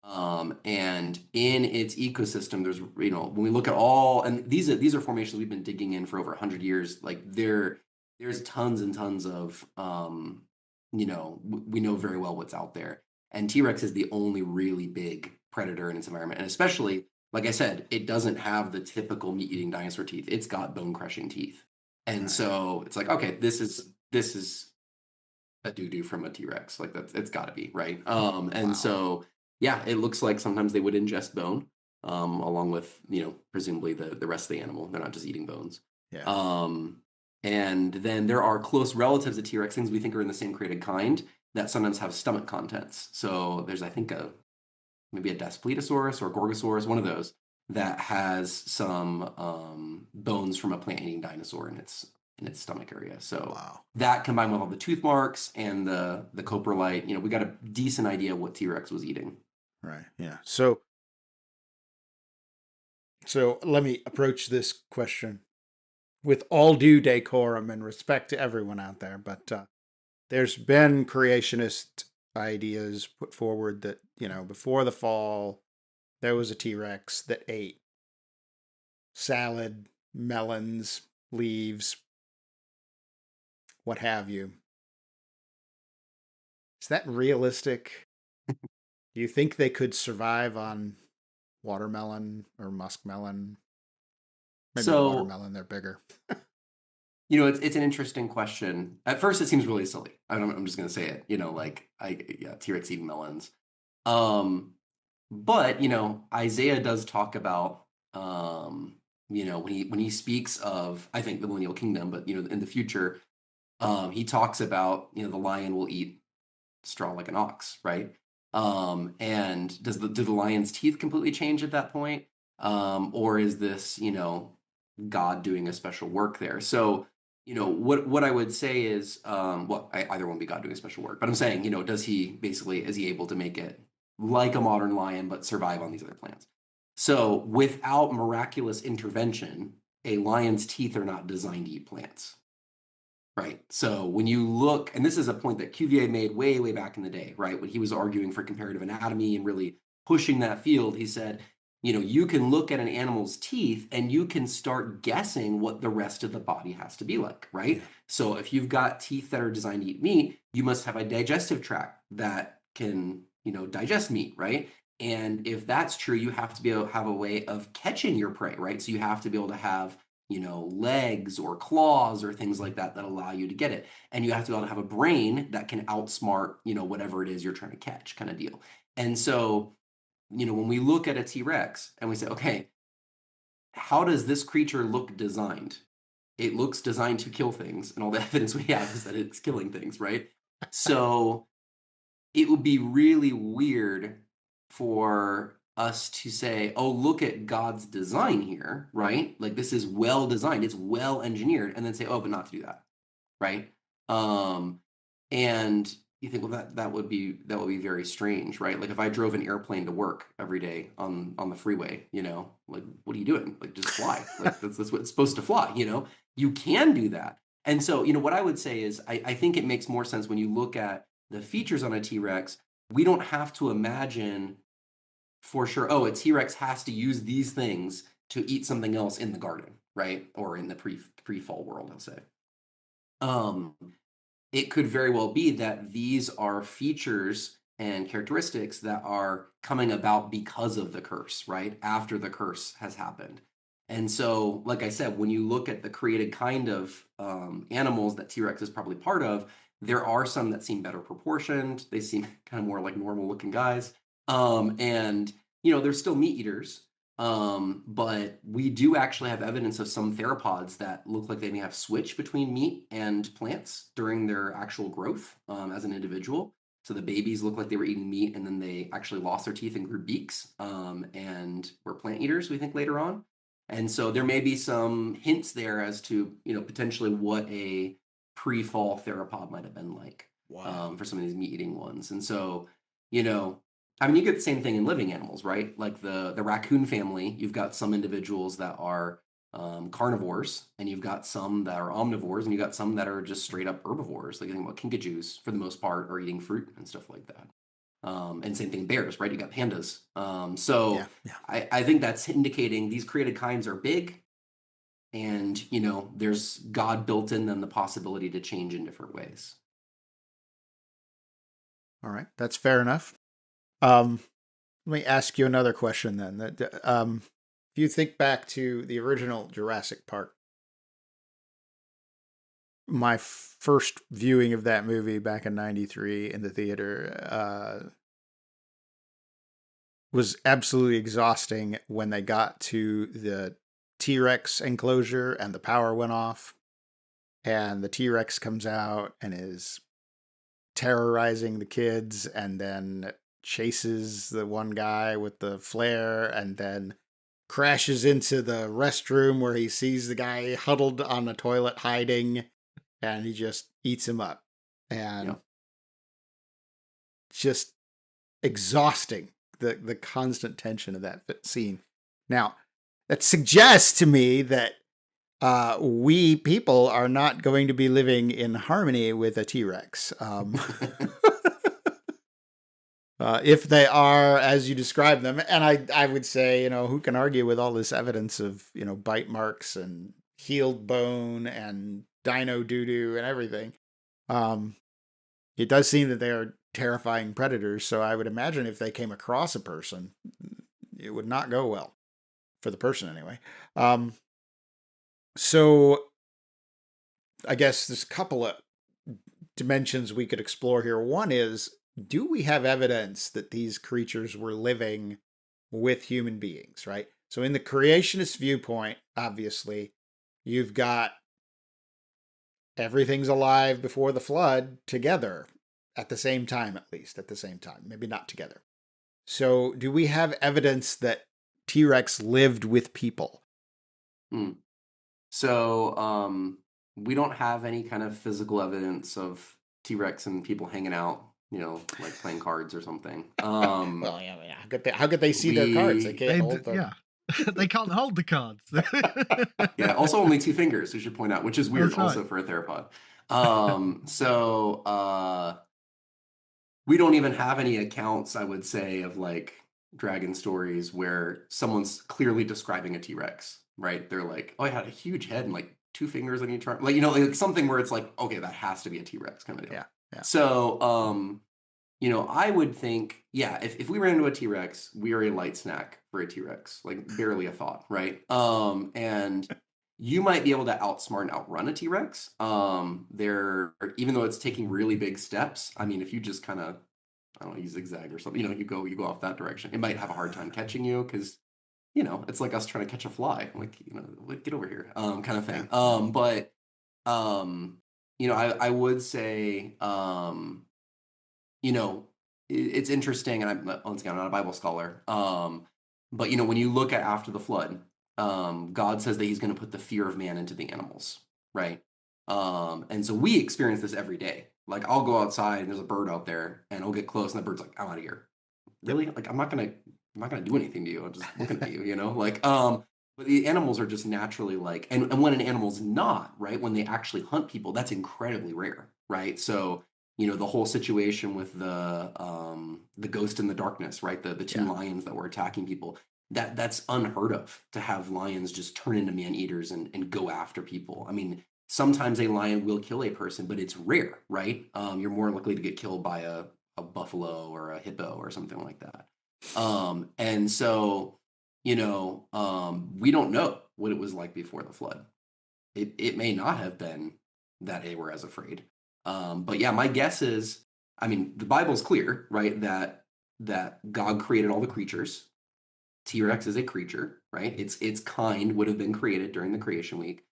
And in its ecosystem, there's, when we look at all, and these are formations we've been digging in for over 100 years. Like there's tons and tons of, we know very well what's out there. And T-Rex is the only really big predator in its environment. And especially, like I said, it doesn't have the typical meat-eating dinosaur teeth. It's got bone-crushing teeth. And so it's like, okay, this is a doo-doo from a T-Rex. Like it's got to be, right? So yeah, it looks like sometimes they would ingest bone, along with, presumably the rest of the animal. They're not just eating bones. Yeah. And then there are close relatives of T-Rex, things we think are in the same created kind, that sometimes have stomach contents. So there's, I think, maybe a Daspletosaurus or Gorgosaurus, one of those, that has some bones from a plant-eating dinosaur in its stomach area. So that combined with all the tooth marks and the coprolite, we got a decent idea of what T-Rex was eating. Right. Yeah. So let me approach this question with all due decorum and respect to everyone out there, but there's been creationist ideas put forward that, before the fall, there was a T-Rex that ate salad, melons, leaves, what have you. Is that realistic? Do you think they could survive on watermelon or muskmelon? Maybe watermelon, they're bigger. It's an interesting question. At first, it seems really silly. I'm just going to say it. T-Rex eating melons. But Isaiah does talk about when he speaks of, I think, the millennial kingdom, but in the future, he talks about the lion will eat straw like an ox, right? And do the lion's teeth completely change at that point, or is this God doing a special work there? So what I would say is, either won't be God doing a special work, but I'm saying is he able to make it like a modern lion but survive on these other plants? So without miraculous intervention, a lion's teeth are not designed to eat plants. Right. So when you look, and this is a point that Cuvier made way, way back in the day, right? When he was arguing for comparative anatomy and really pushing that field, he said, you can look at an animal's teeth and you can start guessing what the rest of the body has to be like, right? Yeah. So if you've got teeth that are designed to eat meat, you must have a digestive tract that can, digest meat, right? And if that's true, you have to be able to have a way of catching your prey, right? So you have to be able to have legs or claws or things like that allow you to get it. And you have to be able to have a brain that can outsmart, whatever it is you're trying to catch, kind of deal. And so, when we look at a T-Rex and we say, okay, how does this creature look designed? It looks designed to kill things, and all the evidence we have is that it's killing things, right? So it would be really weird for us to say, oh, look at God's design here, right? Like this is well designed, it's well engineered, and then say, oh, but not to do that, right? And you think, well, that would be very strange, right? Like if I drove an airplane to work every day on the freeway, like what are you doing? Like just fly. Like that's what it's supposed to fly, You can do that. And so, what I would say is I think it makes more sense when you look at the features on a T-Rex. We don't have to imagine for sure, oh, a T-Rex has to use these things to eat something else in the garden, right? Or in the pre-fall world, I'll say. It could very well be that these are features and characteristics that are coming about because of the curse, right? After the curse has happened. And so, like I said, when you look at the created kind of animals that T-Rex is probably part of, there are some that seem better proportioned. They seem kind of more like normal looking guys. And they're still meat eaters, but we do actually have evidence of some theropods that look like they may have switched between meat and plants during their actual growth as an individual. So the babies looked like they were eating meat, and then they actually lost their teeth and grew beaks, and were plant eaters, we think, later on. And so there may be some hints there as to, potentially what a pre-fall theropod might have been like. Wow. For some of these meat-eating ones. And so, you get the same thing in living animals, right? Like the raccoon family, you've got some individuals that are carnivores, and you've got some that are omnivores, and you've got some that are just straight up herbivores. Like you think about kinkajous, for the most part, are eating fruit and stuff like that. And same thing bears, right? You got pandas. I think that's indicating these created kinds are big, and there's God built in them the possibility to change in different ways. All right, that's fair enough. Let me ask you another question then. If you think back to the original Jurassic Park, my first viewing of that movie back in '93 in the theater was absolutely exhausting when they got to the T-Rex enclosure and the power went off, and the T-Rex comes out and is terrorizing the kids, and then chases the one guy with the flare, and then crashes into the restroom where he sees the guy huddled on the toilet hiding, and he just eats him up. And just exhausting, the constant tension of that scene. Now, that suggests to me that we people are not going to be living in harmony with a T-Rex. If they are, as you describe them, and I would say, who can argue with all this evidence of, bite marks and healed bone and dino doo-doo and everything. It does seem that they are terrifying predators, so I would imagine if they came across a person, it would not go well. For the person, anyway. So I guess there's a couple of dimensions we could explore here. One is, do we have evidence that these creatures were living with human beings, right? So in the creationist viewpoint, obviously, you've got everything's alive before the flood together at the same time, at least at the same time, maybe not together. So do we have evidence that T-Rex lived with people? So we don't have any kind of physical evidence of T-Rex and people hanging out, like playing cards or something. Well, yeah. How could they see their cards? They can't hold them. Yeah. They can't hold the cards. Yeah, also only 2 fingers, we should point out, which is weird. That's right. Also for a theropod. We don't even have any accounts, I would say, of like dragon stories where someone's clearly describing a T-Rex, right? They're like, oh, I had a huge head and like 2 fingers on each arm. Like, like something where it's like, okay, that has to be a T-Rex kind of deal. Yeah. So, I would think, if we ran into a T-Rex, we are a light snack for a T-Rex, like barely a thought, right? And you might be able to outsmart and outrun a T-Rex. Even though it's taking really big steps, if you just kind of, I don't know, you zigzag or something, you go off that direction, it might have a hard time catching you because, it's like us trying to catch a fly, like, get over here, kind of thing. I would say, it's interesting, and once again, I'm not a Bible scholar, but when you look at after the flood, God says that he's going to put the fear of man into the animals, right? And so we experience this every day. Like, I'll go outside and there's a bird out there, and I'll get close, and the bird's like, I'm out of here. Really? Like, I'm not gonna do anything to you. I'm just looking at you, like, but the animals are just naturally like, and when an animal's not, right, when they actually hunt people, that's incredibly rare, right? So, the whole situation with the ghost in the darkness, right? The 2 lions that were attacking people, that's unheard of, to have lions just turn into man-eaters and go after people. Sometimes a lion will kill a person, but it's rare, right? You're more likely to get killed by a buffalo or a hippo or something like that. And so, we don't know what it was like before the flood. It may not have been that they were as afraid. But yeah, my guess is, the Bible's clear, right? That God created all the creatures. T-Rex is a creature, right? Its kind would have been created during the creation week.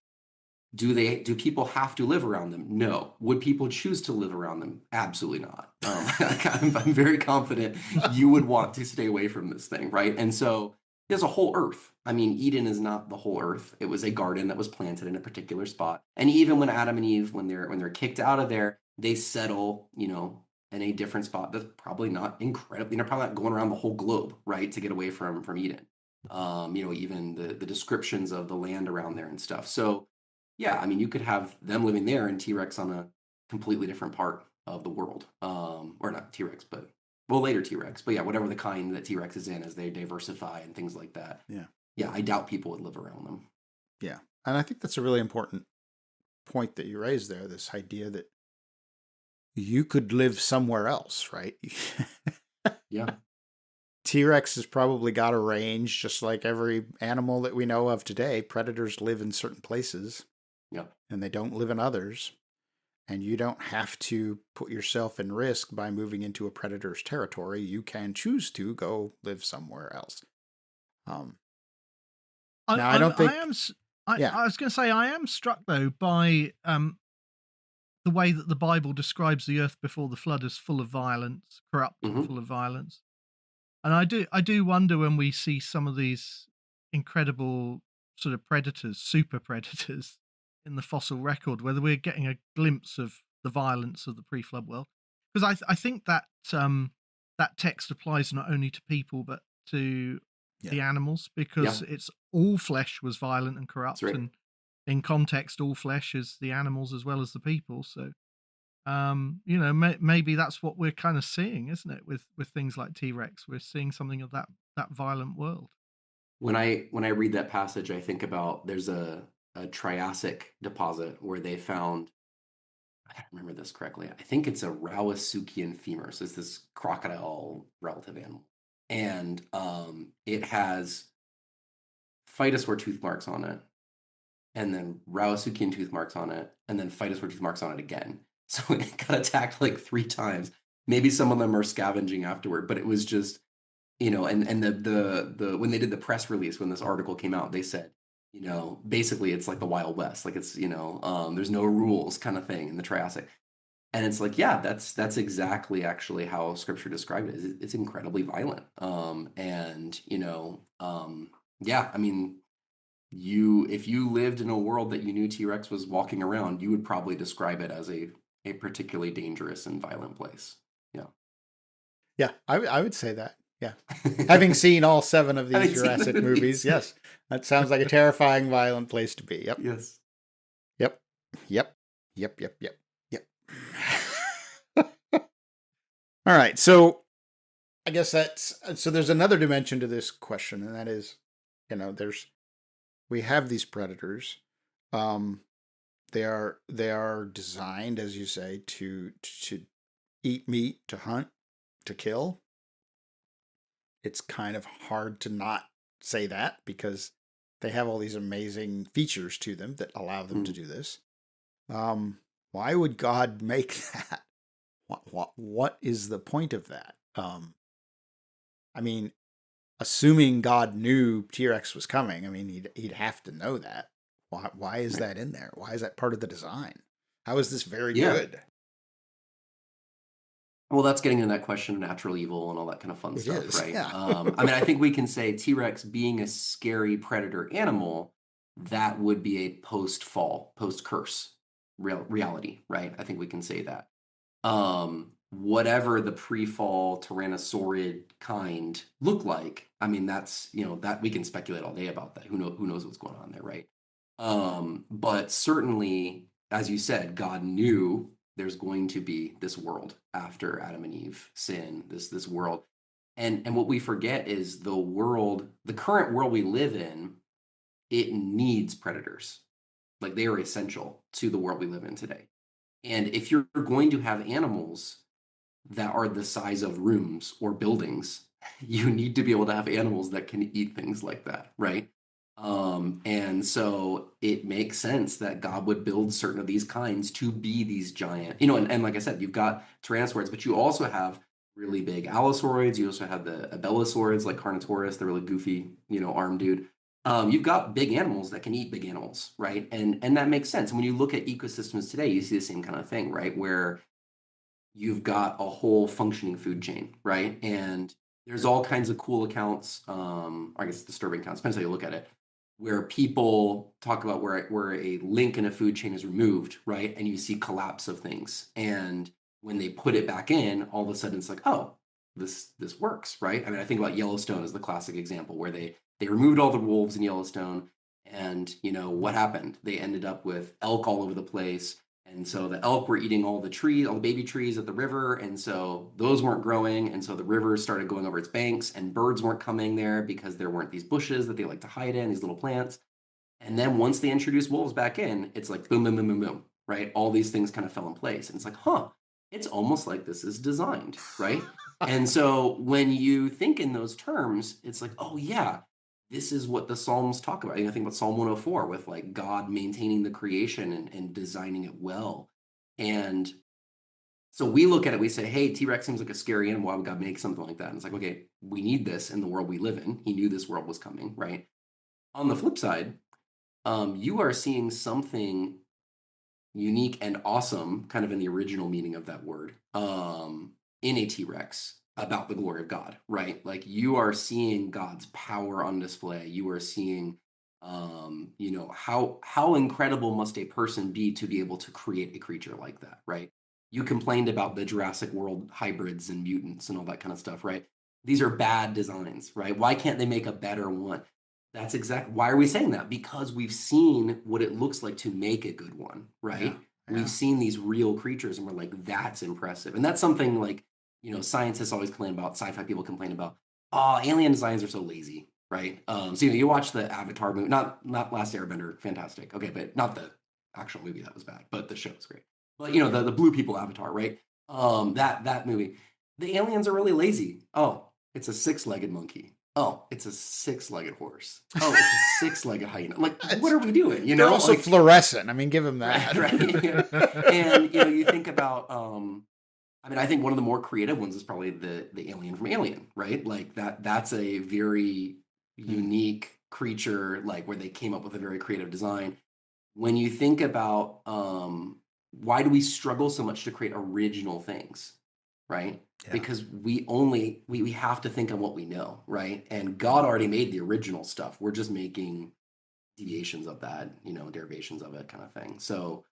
Do people have to live around them? No. Would people choose to live around them? Absolutely not. I'm very confident you would want to stay away from this thing, right? And so there's a whole earth. I mean, Eden is not the whole earth. It was a garden that was planted in a particular spot. And even when Adam and Eve, when they're kicked out of there, they settle, in a different spot that's probably not incredibly, they're probably not going around the whole globe, right, to get away from Eden. Even the descriptions of the land around there and stuff. So yeah, I mean, you could have them living there and T-Rex on a completely different part of the world. Or not T-Rex, but later T-Rex. But yeah, whatever the kind that T-Rex is in as they diversify and things like that. Yeah. Yeah, I doubt people would live around them. Yeah. And I think that's a really important point that you raised there, this idea that you could live somewhere else, right? Yeah. T-Rex has probably got a range, just like every animal that we know of today. Predators live in certain places. Yep. And they don't live in others. And you don't have to put yourself in risk by moving into a predator's territory. You can choose to go live somewhere else. I don't think... I was going to say, I am struck, though, by the way that the Bible describes the earth before the flood as full of violence, corrupt and full of violence. And I do wonder when we see some of these incredible sort of predators, super predators, in the fossil record, whether we're getting a glimpse of the violence of the pre-flood world. Because I think that that text applies not only to people but to the animals, because it's all flesh was violent and corrupt, right. and in context, all flesh is the animals as well as the people. So, maybe that's what we're kind of seeing, isn't it? With things like T-Rex, we're seeing something of that violent world. When I read that passage, I think about there's a Triassic deposit where they found, I don't remember this correctly, I think it's a Rawasuchian femur. So it's this crocodile relative animal. And it has phytosaur tooth marks on it, and then Rawasuchian tooth marks on it, and then phytosaur tooth marks on it again. So it got attacked like 3 times. Maybe some of them are scavenging afterward, but it was just, and the when they did the press release, when this article came out, they said, basically it's like the Wild West, like it's, there's no rules kind of thing in the Triassic. And it's like, yeah, that's exactly actually how Scripture described it. It's incredibly violent. Yeah, I mean, if you lived in a world that you knew T-Rex was walking around, you would probably describe it as a particularly dangerous and violent place. Yeah. Yeah, I would say that. Yeah. Having seen all 7 of these Jurassic movies, yes. That sounds like a terrifying, violent place to be. Yep. Yes. Yep. All right. So I guess there's another dimension to this question, and that is, we have these predators. They are designed, as you say, to eat meat, to hunt, to kill. It's kind of hard to not say that because they have all these amazing features to them that allow them to do this. Why would God make that? What is the point of that? I mean, assuming God knew T-Rex was coming, I mean, he'd have to know that. Why is that in there? Why is that part of the design? How is this very good? Well, that's getting into that question of natural evil and all that kind of fun stuff, right? Yeah. I mean, I think we can say T-Rex being a scary predator animal, that would be a post-fall, post-curse reality, right? I think we can say that. Whatever the pre-fall Tyrannosaurid kind look like, I mean, that's, that we can speculate all day about that. Who knows what's going on there, right? But certainly, as you said, God knew there's going to be this world after Adam and Eve sin, this world. And what we forget is the current world we live in, it needs predators. Like, they are essential to the world we live in today. And if you're going to have animals that are the size of rooms or buildings, you need to be able to have animals that can eat things like that, right? And so it makes sense that God would build certain of these kinds to be these giant, and like I said, you've got Tyrannosaurs, but you also have really big Allosauroids. You also have the Abelisaurids like Carnotaurus, the really goofy, arm dude. you've got big animals that can eat big animals, right? And that makes sense. And when you look at ecosystems today, you see the same kind of thing, right? Where you've got a whole functioning food chain, right? And there's all kinds of cool accounts, I guess disturbing accounts, depends how you look at it, where people talk about where a link in a food chain is removed, right? And you see collapse of things. And when they put it back in, all of a sudden it's like, oh, this works, right? I mean, I think about Yellowstone as the classic example where they removed all the wolves in Yellowstone, and what happened? They ended up with elk all over the place, and so the elk were eating all the trees, all the baby trees at the river, and so those weren't growing, and so the river started going over its banks, and birds weren't coming there because there weren't these bushes that they like to hide in, these little plants. And then once they introduced wolves back in, it's like boom, boom, boom, boom, boom, right? All these things kind of fell in place, and it's like, huh, it's almost like this is designed, right? And so when you think in those terms, it's like, oh yeah, this is what the Psalms talk about. I think about Psalm 104 with like God maintaining the creation and designing it well. And so we look at it, we say, hey, T-Rex seems like a scary animal. Why would God make something like that? And it's like, okay, we need this in the world we live in. He knew this world was coming, right? On the flip side, you are seeing something unique and awesome, kind of in the original meaning of that word, in a T-Rex about the glory of God, right? Like you are seeing God's power on display. You are seeing, how incredible must a person be to be able to create a creature like that, right? You complained about the Jurassic World hybrids and mutants and all that kind of stuff, right? These are bad designs, right? Why can't they make a better one? That's exactly why are we saying that? Because we've seen what it looks like to make a good one, right? Yeah. We've seen these real creatures and we're like, that's impressive. And that's something like, scientists always complain about, sci-fi people complain about, oh, alien designs are so lazy, right? So you watch the Avatar movie, not Last Airbender, fantastic. Okay, but not the actual movie that was bad, but the show was great. But the blue people Avatar, right? That movie. The aliens are really lazy. Oh, it's a six-legged monkey. Oh, it's a six-legged horse. Oh, it's a six-legged hyena. Like, what are we doing? They're also like, fluorescent. I mean, give them that. right. And you think about, I think one of the more creative ones is probably the alien from Alien, right? Like that's a very unique creature, like where they came up with a very creative design. When you think about why do we struggle so much to create original things, right? Yeah. Because we have to think on what we know, right? And God already made the original stuff. We're just making deviations of that, derivations of it, kind of thing. So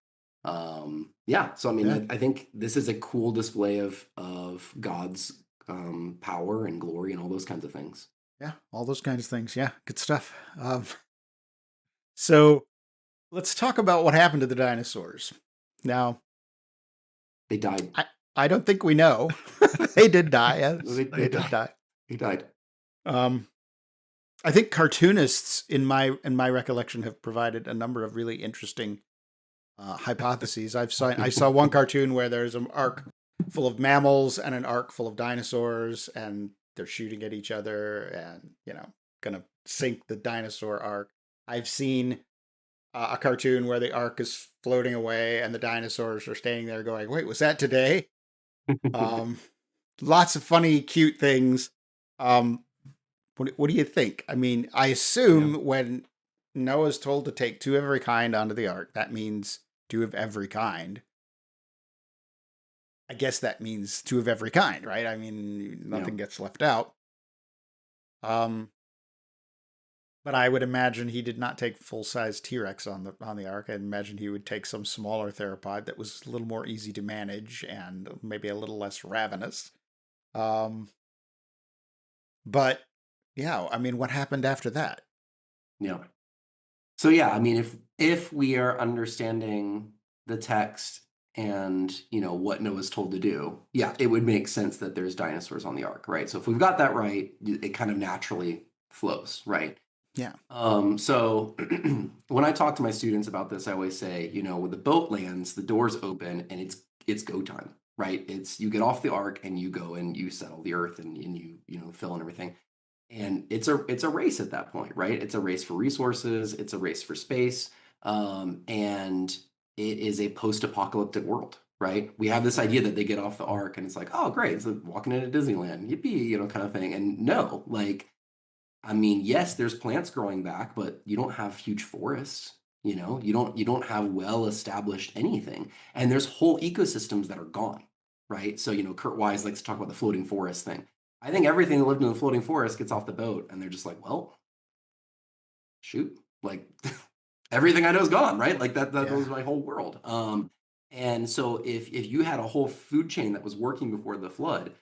yeah. So I think this is a cool display of God's power and glory and all those kinds of things. Yeah, all those kinds of things. Yeah, good stuff. So let's talk about what happened to the dinosaurs. Now, they died. I don't think we know. They did die. Yes, they did die. They died. I think cartoonists, in my recollection, have provided a number of really interesting hypotheses. I saw one cartoon where there's an ark full of mammals and an ark full of dinosaurs, and they're shooting at each other and gonna sink the dinosaur ark. I've seen a cartoon where the ark is floating away and the dinosaurs are standing there going, "Wait, was that today?" Lots of funny, cute things. What do you think? I mean, I assume when Noah's told to take two of every kind onto the ark, that means two of every kind. I guess that means two of every kind, right? I mean, nothing gets left out. But I would imagine he did not take full-size T-Rex on the ark. I'd imagine he would take some smaller theropod that was a little more easy to manage and maybe a little less ravenous. But yeah, I mean, what happened after that? Yeah. So yeah, I mean, if we are understanding the text and what Noah's told to do, yeah, it would make sense that there's dinosaurs on the ark, right? So if we've got that right, it kind of naturally flows, right? Yeah. So when I talk to my students about this, I always say, when the boat lands, the doors open and it's go time, right? It's you get off the ark and you go and you settle the earth and you fill and everything. And it's a race at that point, right? It's a race for resources. It's a race for space. And it is a post-apocalyptic world, right? We have this idea that they get off the ark and it's like, oh, great. It's like walking into Disneyland, yippee, kind of thing. And no, like I mean, yes, there's plants growing back, but you don't have huge forests. You don't have well established anything, and there's whole ecosystems that are gone, right? So Kurt Wise likes to talk about the floating forest thing. I think everything that lived in the floating forest gets off the boat, and they're just like, well, shoot, like everything I know is gone, right? Like that Yeah. was my whole world. And so if you had a whole food chain that was working before the flood,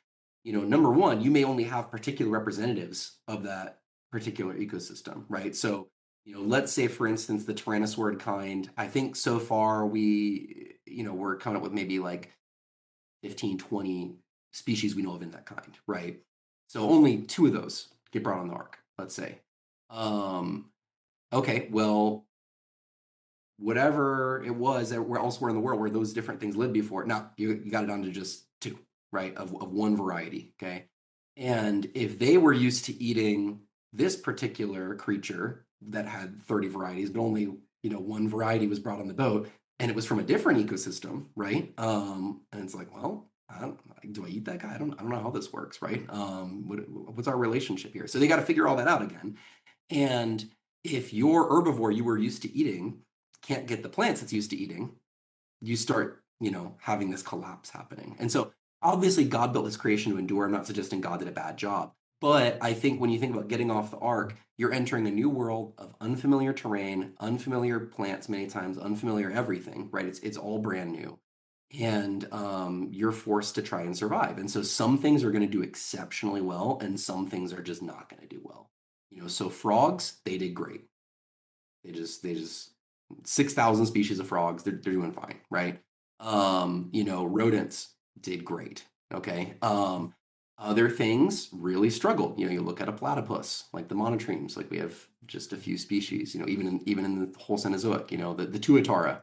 number one, you may only have particular representatives of that particular ecosystem, right? So, let's say for instance the tyrannosaurid kind, I think so far we're coming up with maybe like 15, 20 species we know of in that kind, right? So only two of those get brought on the ark, let's say. Um, okay, well, whatever it was elsewhere in the world where those different things lived before, now you got it down to just two, right, of one variety, okay? And if they were used to eating this particular creature that had 30 varieties, but only, one variety was brought on the boat, and it was from a different ecosystem, right? And it's like, well, do I eat that guy? I don't know how this works, right? What's our relationship here? So they got to figure all that out again. And if your herbivore you were used to eating can't get the plants it's used to eating, you start, having this collapse happening. And so obviously God built his creation to endure. I'm not suggesting God did a bad job. But I think when you think about getting off the ark, you're entering a new world of unfamiliar terrain, unfamiliar plants many times, unfamiliar everything, right? It's all brand new. And you're forced to try and survive. And so some things are going to do exceptionally well, and some things are just not going to do well. So frogs, they did great. They just 6,000 species of frogs, they're doing fine, right? Rodents did great. Okay. Other things really struggled. You look at a platypus, like the monotremes, like we have just a few species. Even in the whole Cenozoic, the tuatara.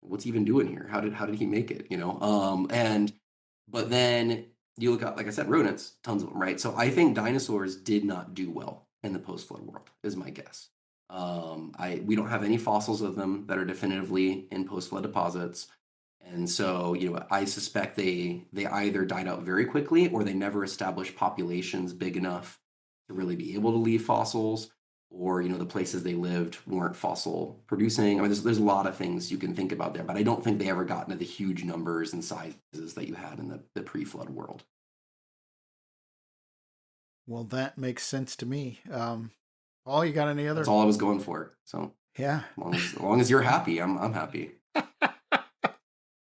What's he even doing here? How did he make it? But then you look at, like I said, rodents, tons of them, right? So I think dinosaurs did not do well in the post-flood world, is my guess. We don't have any fossils of them that are definitively in post-flood deposits. And so, I suspect they either died out very quickly, or they never established populations big enough to really be able to leave fossils, or the places they lived weren't fossil producing. I mean, there's a lot of things you can think about there, but I don't think they ever got into the huge numbers and sizes that you had in the pre-flood world. Well, that makes sense to me. Paul, you got any other? That's all I was going for. So yeah, as long as you're happy, I'm happy.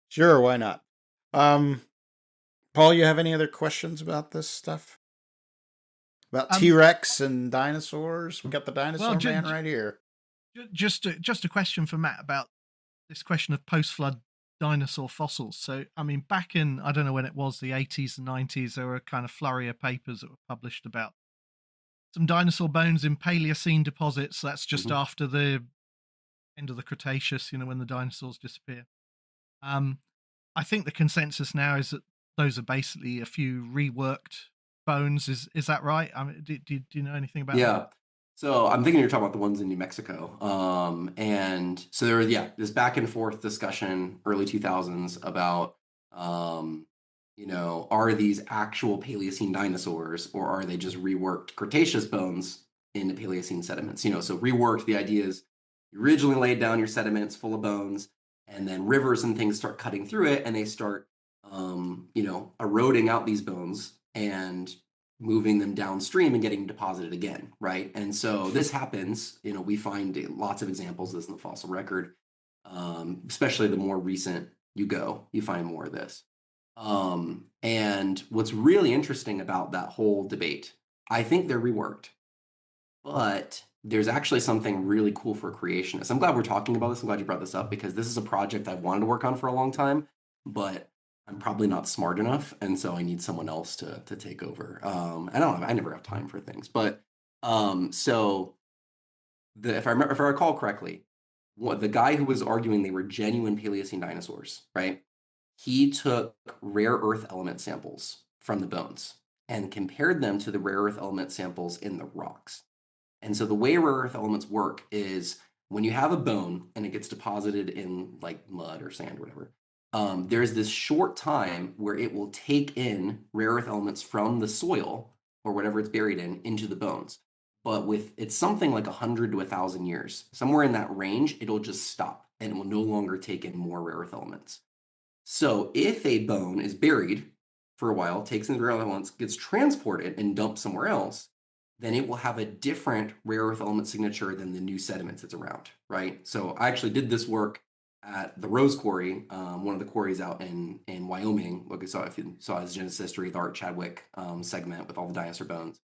Sure, why not? Paul, you have any other questions about this stuff? About T-Rex and dinosaurs? We got the dinosaur man right here. Just a question for Matt about this question of post-flood dinosaur fossils. So, I mean, back in, I don't know when it was, the 80s and 90s, there were a kind of flurry of papers that were published about some dinosaur bones in Paleocene deposits. That's just after the end of the Cretaceous, when the dinosaurs disappear. I think the consensus now is that those are basically a few reworked bones. Is that right? I mean, do you know anything about that? Yeah. So I'm thinking you're talking about the ones in New Mexico. And so there was, this back and forth discussion early 2000s about, are these actual Paleocene dinosaurs, or are they just reworked Cretaceous bones into Paleocene sediments? So reworked, the idea is you originally laid down your sediments full of bones, and then rivers and things start cutting through it, and they start, eroding out these bones and moving them downstream and getting deposited again, right? And so this happens, we find lots of examples of this in the fossil record, especially the more recent you find more of this. And what's really interesting about that whole debate, I think they're reworked, but there's actually something really cool for creationists. I'm glad we're talking about this. I'm glad you brought this up, because this is a project I've wanted to work on for a long time, but I'm probably not smart enough, and so I need someone else to take over. I never have time for things, but so if I recall correctly, the guy who was arguing they were genuine Paleocene dinosaurs, right? He took rare earth element samples from the bones and compared them to the rare earth element samples in the rocks. And so the way rare earth elements work is when you have a bone and it gets deposited in like mud or sand or whatever, there's this short time where it will take in rare earth elements from the soil or whatever it's buried in into the bones. but it's something like 100 to 1,000 years. Somewhere in that range, it'll just stop and it will no longer take in more rare earth elements. So if a bone is buried for a while, takes in the rare earth elements, gets transported and dumped somewhere else, then it will have a different rare earth element signature than the new sediments that's around, right? So I actually did this work at the Rose Quarry, one of the quarries out in Wyoming. Like I saw, if you saw his Genesis History, the Art Chadwick segment with all the dinosaur bones.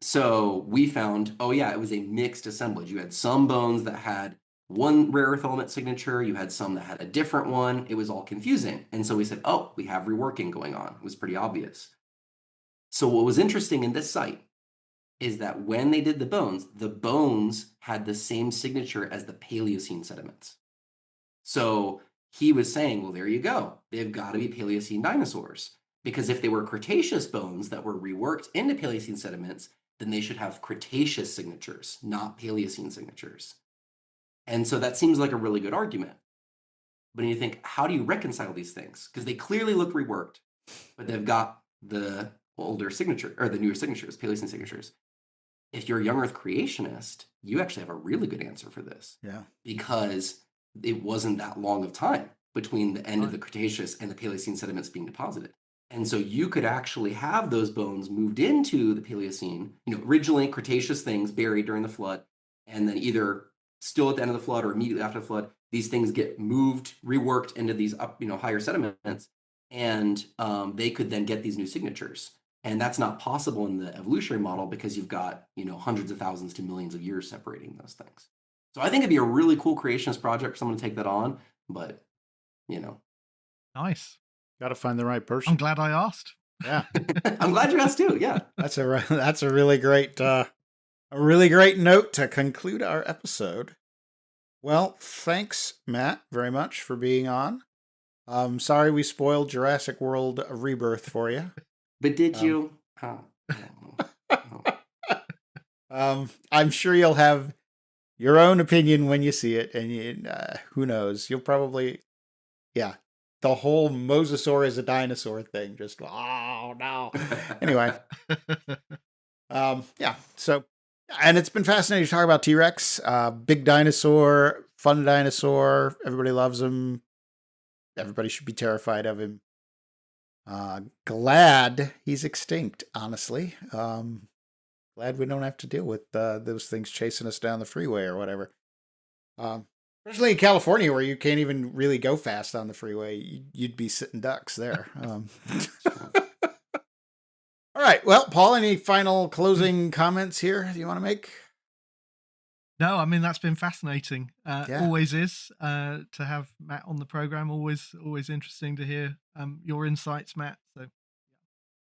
So we found, oh yeah, it was a mixed assemblage. You had some bones that had one rare earth element signature, you had some that had a different one. It was all confusing. And so we said, oh, we have reworking going on. It was pretty obvious. So what was interesting in this site is that when they did the bones had the same signature as the Paleocene sediments. So he was saying, well, there you go. They've got to be Paleocene dinosaurs. Because if they were Cretaceous bones that were reworked into Paleocene sediments, then they should have Cretaceous signatures, not Paleocene signatures. And so that seems like a really good argument. But you think, how do you reconcile these things? Because they clearly look reworked, but they've got the older signature or the newer signatures, Paleocene signatures. If you're a young Earth creationist, you actually have a really good answer for this. Yeah. Because it wasn't that long of time between the end of the Cretaceous and the Paleocene sediments being deposited. And so you could actually have those bones moved into the Paleocene, originally Cretaceous things buried during the flood, and then either still at the end of the flood or immediately after the flood, these things get moved, reworked into these higher sediments, and they could then get these new signatures. And that's not possible in the evolutionary model because you've got, hundreds of thousands to millions of years separating those things. So I think it'd be a really cool creationist project for someone to take that on, but, Nice. Got to find the right person. I'm glad I asked. Yeah. I'm glad you asked too. Yeah. That's a really great note to conclude our episode. Well, thanks, Matt, very much for being on. Sorry we spoiled Jurassic World Rebirth for you. But did you? I'm sure you'll have your own opinion when you see it, and who knows? You'll probably, the whole Mosasaur is a dinosaur thing. Just, oh no. Anyway, So, and it's been fascinating to talk about T-Rex, big dinosaur, fun dinosaur. Everybody loves him. Everybody should be terrified of him. Glad he's extinct, honestly. Glad we don't have to deal with those things chasing us down the freeway or whatever. Especially in California, where you can't even really go fast on the freeway. You'd be sitting ducks there. All right. Well, Paul, any final closing comments here you want to make? No, I mean, that's been fascinating. Yeah. Always is to have Matt on the program. Always interesting to hear your insights, Matt. So,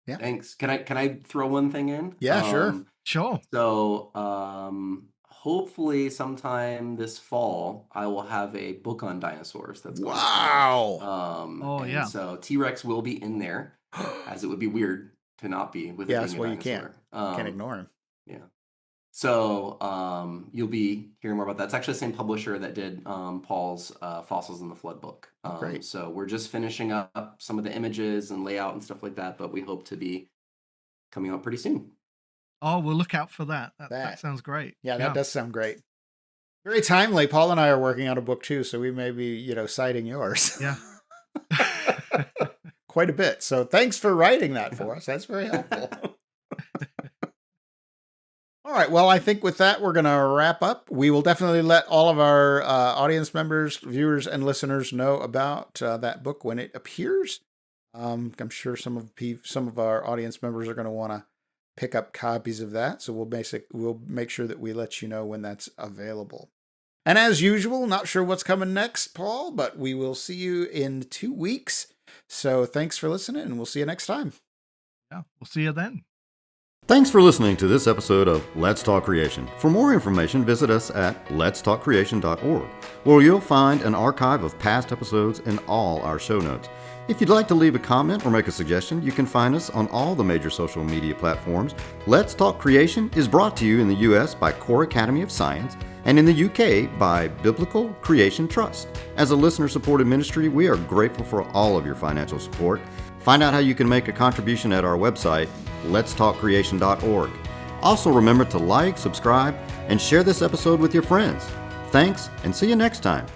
yeah. Thanks. Can I throw one thing in? Yeah, sure. Sure. So, hopefully sometime this fall, I will have a book on dinosaurs. That's going wow. Yeah. So T-Rex will be in there, as it would be weird to not be with. Yes, well, you can't ignore him. Yeah. So you'll be hearing more about that. It's actually the same publisher that did Paul's Fossils in the Flood book. Great. So we're just finishing up some of the images and layout and stuff like that, but we hope to be coming out pretty soon. Oh, we'll look out for that. That sounds great. Yeah, that does sound great. Very timely. Paul and I are working on a book too, so we may be, citing yours. Yeah. Quite a bit. So thanks for writing that for us. That's very helpful. All right. Well, I think with that, we're going to wrap up. We will definitely let all of our audience members, viewers, and listeners know about that book when it appears. I'm sure some of our audience members are going to want to pick up copies of that. So we'll make sure that we let you know when that's available. And as usual, not sure what's coming next, Paul, but we will see you in 2 weeks. So thanks for listening, and we'll see you next time. Yeah, we'll see you then. Thanks for listening to this episode of Let's Talk Creation. For more information, visit us at letstalkcreation.org, where you'll find an archive of past episodes and all our show notes. If you'd like to leave a comment or make a suggestion, you can find us on all the major social media platforms. Let's Talk Creation is brought to you in the U.S. by Core Academy of Science and in the U.K. by Biblical Creation Trust. As a listener-supported ministry, we are grateful for all of your financial support. Find out how you can make a contribution at our website, letstalkcreation.org. Also remember to like, subscribe, and share this episode with your friends. Thanks, and see you next time.